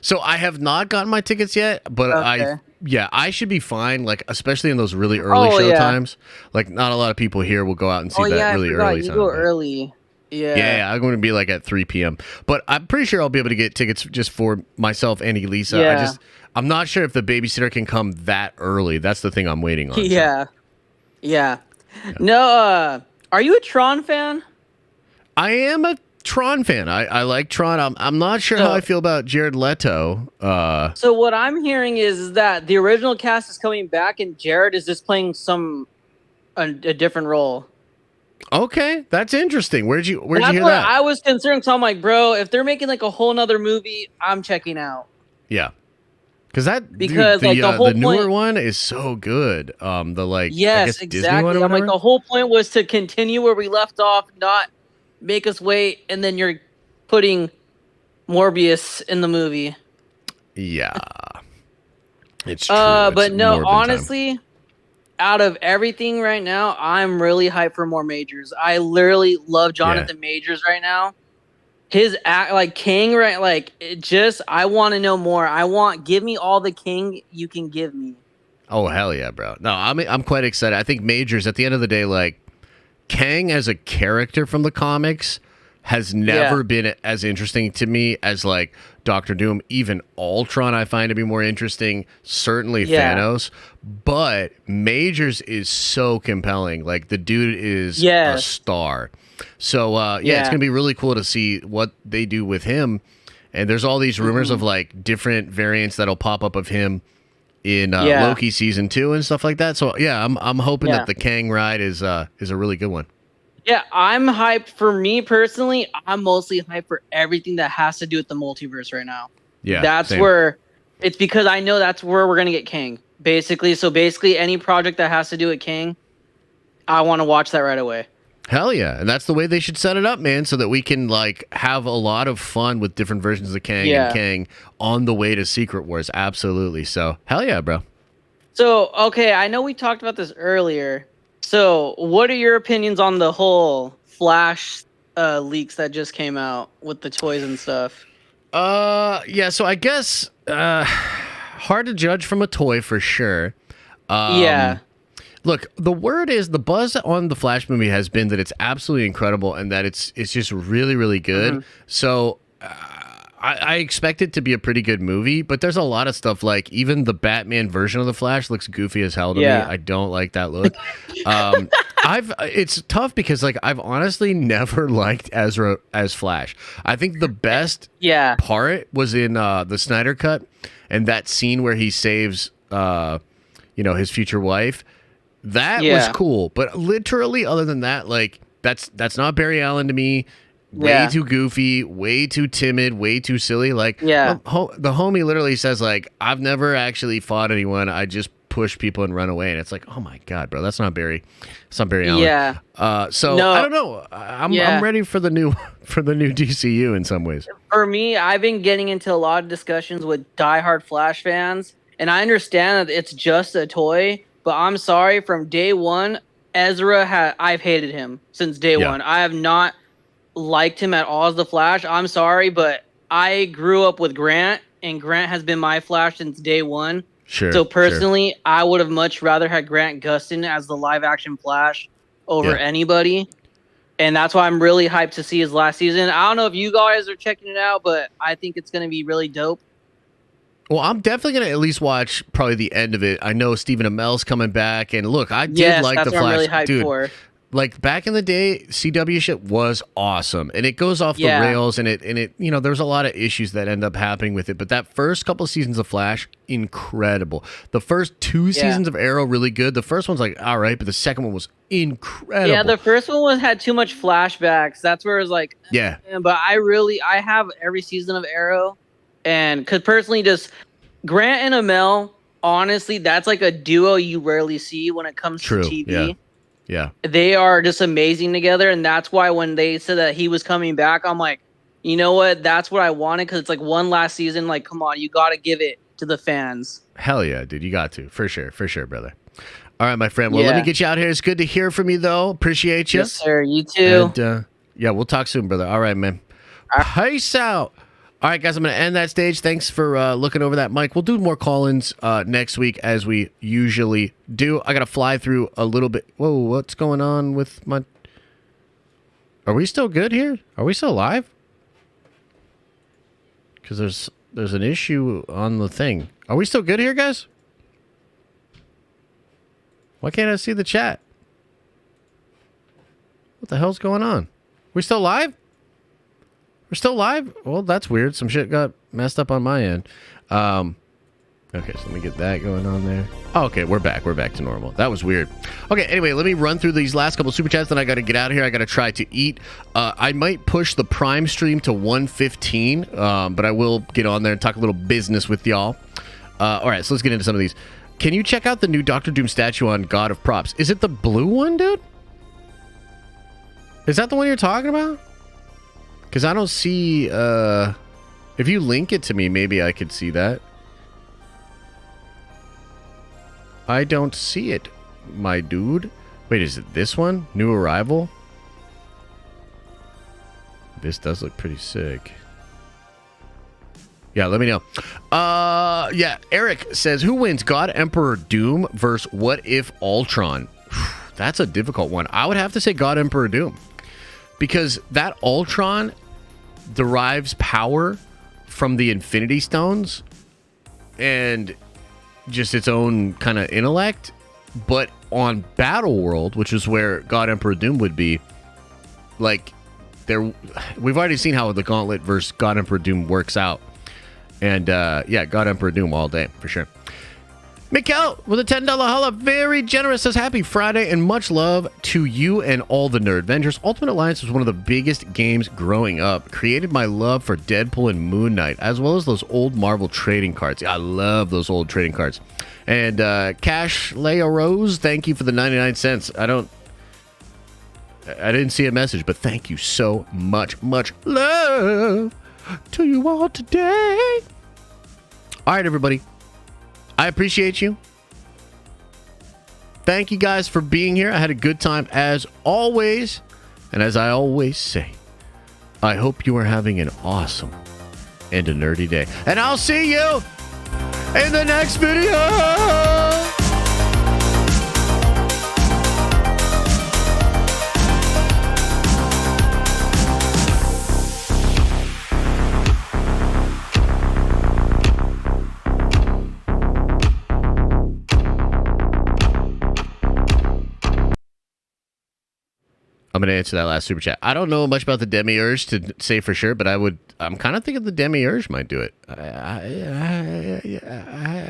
So I have not gotten my tickets yet, but I should be fine. Like, especially in those really early show times. Like, not a lot of people here will go out and see that really early You time. go but- early. Yeah. I'm going to be like at 3 p.m. But I'm pretty sure I'll be able to get tickets just for myself and Elisa. Yeah. I'm not sure if the babysitter can come that early. That's the thing I'm waiting on. Yeah. No, are you a Tron fan? I am a Tron fan. I like Tron. I'm not sure how I feel about Jared Leto. So what I'm hearing is that the original cast is coming back and Jared is just playing a different role. Okay, that's interesting. Where'd you That's hear where that? I was concerned. So I'm like, bro, if they're making like a whole nother movie, I'm checking out. Yeah. Because like the whole the newer point, one is so good. The like I yes, guess Disney exactly. one or I'm like whatever? the whole point was to continue where we left off, not make us wait, and then you're putting Morbius in the movie. Yeah. It's true. But It's no, Morbin time. honestly, out of everything right now, I'm really hyped for more Majors. I literally love Jonathan Majors right now. His act, like King, right? Like it just, I want to know more. Give me all the King you can give me. Oh hell yeah, bro. No, I'm quite excited. I think Majors at the end of the day, like Kang as a character from the comics has never been as interesting to me as like Doctor Doom. Even Ultron I find to be more interesting. Certainly Thanos. But Majors is so compelling. Like the dude is a star. So it's gonna be really cool to see what they do with him. And there's all these rumors of like different variants that'll pop up of him in Loki season 2 and stuff like that. So yeah, I'm hoping that the Kang ride is a really good one. Yeah, I'm hyped. For me personally, I'm mostly hyped for everything that has to do with the multiverse right now. Yeah, that's same. where it's because I know that's where we're gonna get Kang. Basically, any project that has to do with Kang, I want to watch that right away. Hell yeah. And that's the way they should set it up, man, so that we can like have a lot of fun with different versions of Kang and Kang on the way to Secret Wars. Absolutely. So hell yeah, bro. So, okay, I know we talked about this earlier. So, what are your opinions on the whole Flash leaks that just came out with the toys and stuff? Yeah, so I guess hard to judge from a toy for sure. Look, the buzz on the Flash movie has been that it's absolutely incredible and that it's just really, really good. So I expect it to be a pretty good movie, but there's a lot of stuff like even the Batman version of the Flash looks goofy as hell to me. I don't like that look. It's tough because like I've honestly never liked Ezra as Flash. I think the best part was in the Snyder Cut and that scene where he saves his future wife. That was cool, but literally other than that, like that's not Barry Allen to me. Way too goofy, way too timid, way too silly. Like the homie literally says like, I've never actually fought anyone. I just push people and run away. And it's like, oh my God, bro, that's not Barry. It's not Barry Allen. Yeah. No, I don't know. I'm ready for the new DCU in some ways. For me, I've been getting into a lot of discussions with diehard Flash fans, and I understand that it's just a toy, but I'm sorry, from day one, I've hated him since day one. I have not liked him at all as the Flash. I'm sorry, but I grew up with Grant, and Grant has been my Flash since day one. Sure. So personally, I would have much rather had Grant Gustin as the live action Flash over anybody. And that's why I'm really hyped to see his last season. I don't know if you guys are checking it out, but I think it's going to be really dope. Well, I'm definitely going to at least watch probably the end of it. I know Stephen Amell's coming back, and look, I did like the Flash. I'm really hyped for. Like back in the day, CW shit was awesome, and it goes off the rails, and it there's a lot of issues that end up happening with it. But that first couple of seasons of Flash, incredible. The first 2 seasons of Arrow, really good. The first one's like all right, but the second one was incredible. Yeah, the first one had too much flashbacks. That's where it's like, But I have every season of Arrow, and because personally, just Grant and Amell, honestly, that's like a duo you rarely see when it comes to TV. Yeah. They are just amazing together, and that's why when they said that he was coming back, I'm like, you know what? That's what I wanted, because it's like one last season. Like, come on, you got to give it to the fans. Hell yeah, dude. You got to. For sure, brother. All right, my friend. Well, let me get you out here. It's good to hear from you, though. Appreciate you. Yes, sir. You too. And, we'll talk soon, brother. All right, man. Peace out. All right, guys, I'm going to end that stage. Thanks for looking over that mic. We'll do more call-ins next week as we usually do. I got to fly through a little bit. Whoa, what's going on with my... Are we still good here? Are we still live? Because there's an issue on the thing. Are we still good here, guys? Why can't I see the chat? What the hell's going on? We still live? We're still live? Well, that's weird. Some shit got messed up on my end. Okay, so let me get that going on there. Oh, okay, we're back. We're back to normal. That was weird. Okay, anyway, let me run through these last couple super chats, then I got to get out of here. I got to try to eat. I might push the Prime stream to 1:15, but I will get on there and talk a little business with y'all. All right, so let's get into some of these. Can you check out the new Doctor Doom statue on God of Props? Is it the blue one, dude? Is that the one you're talking about? Because I don't see... if you link it to me, maybe I could see that. I don't see it, my dude. Wait, is it this one? New Arrival? This does look pretty sick. Yeah, let me know. Yeah, Eric says, who wins, God Emperor Doom versus What If Ultron? That's a difficult one. I would have to say God Emperor Doom. Because that Ultron derives power from the Infinity Stones and just its own kind of intellect. But on Battle World, which is where God Emperor Doom would be, like, we've already seen how the Gauntlet versus God Emperor Doom works out. And yeah, God Emperor Doom all day, for sure. Mikkel with a $10 holla, very generous, says happy Friday and much love to you and all the Nerd Avengers. Ultimate Alliance was one of the biggest games growing up. Created my love for Deadpool and Moon Knight, as well as those old Marvel trading cards. I love those old trading cards. And Cash Leia Rose, thank you for the 99 cents. I didn't see a message, but thank you so much. Much love to you all today. All right, everybody. I appreciate you. Thank you guys for being here. I had a good time as always. And as I always say, I hope you are having an awesome and a nerdy day. And I'll see you in the next video. I'm going to answer that last super chat. I don't know much about the Demiurge to say for sure, but I'm kind of thinking the Demiurge might do it. All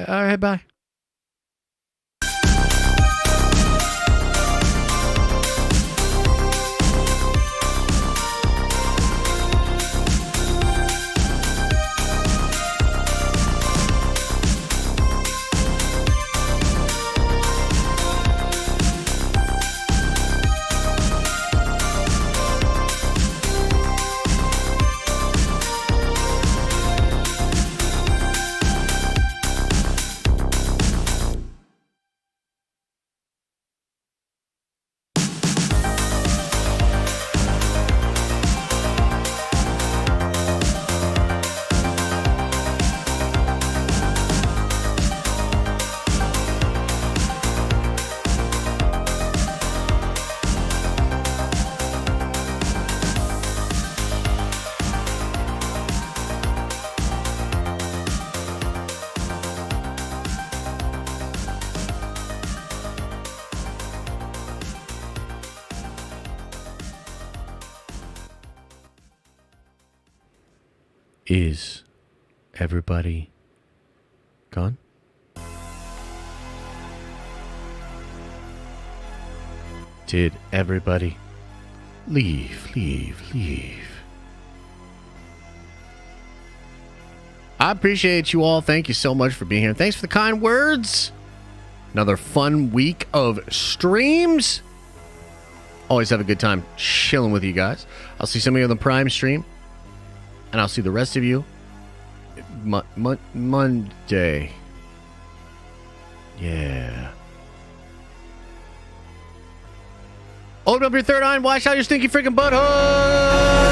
right, bye. Is everybody gone? Did everybody leave? I appreciate you all. Thank you so much for being here. Thanks for the kind words. Another fun week of streams. Always have a good time chilling with you guys. I'll see some of you on the Prime stream. And I'll see the rest of you Monday. Yeah. Open up your third eye and wash out your stinky freaking butthole.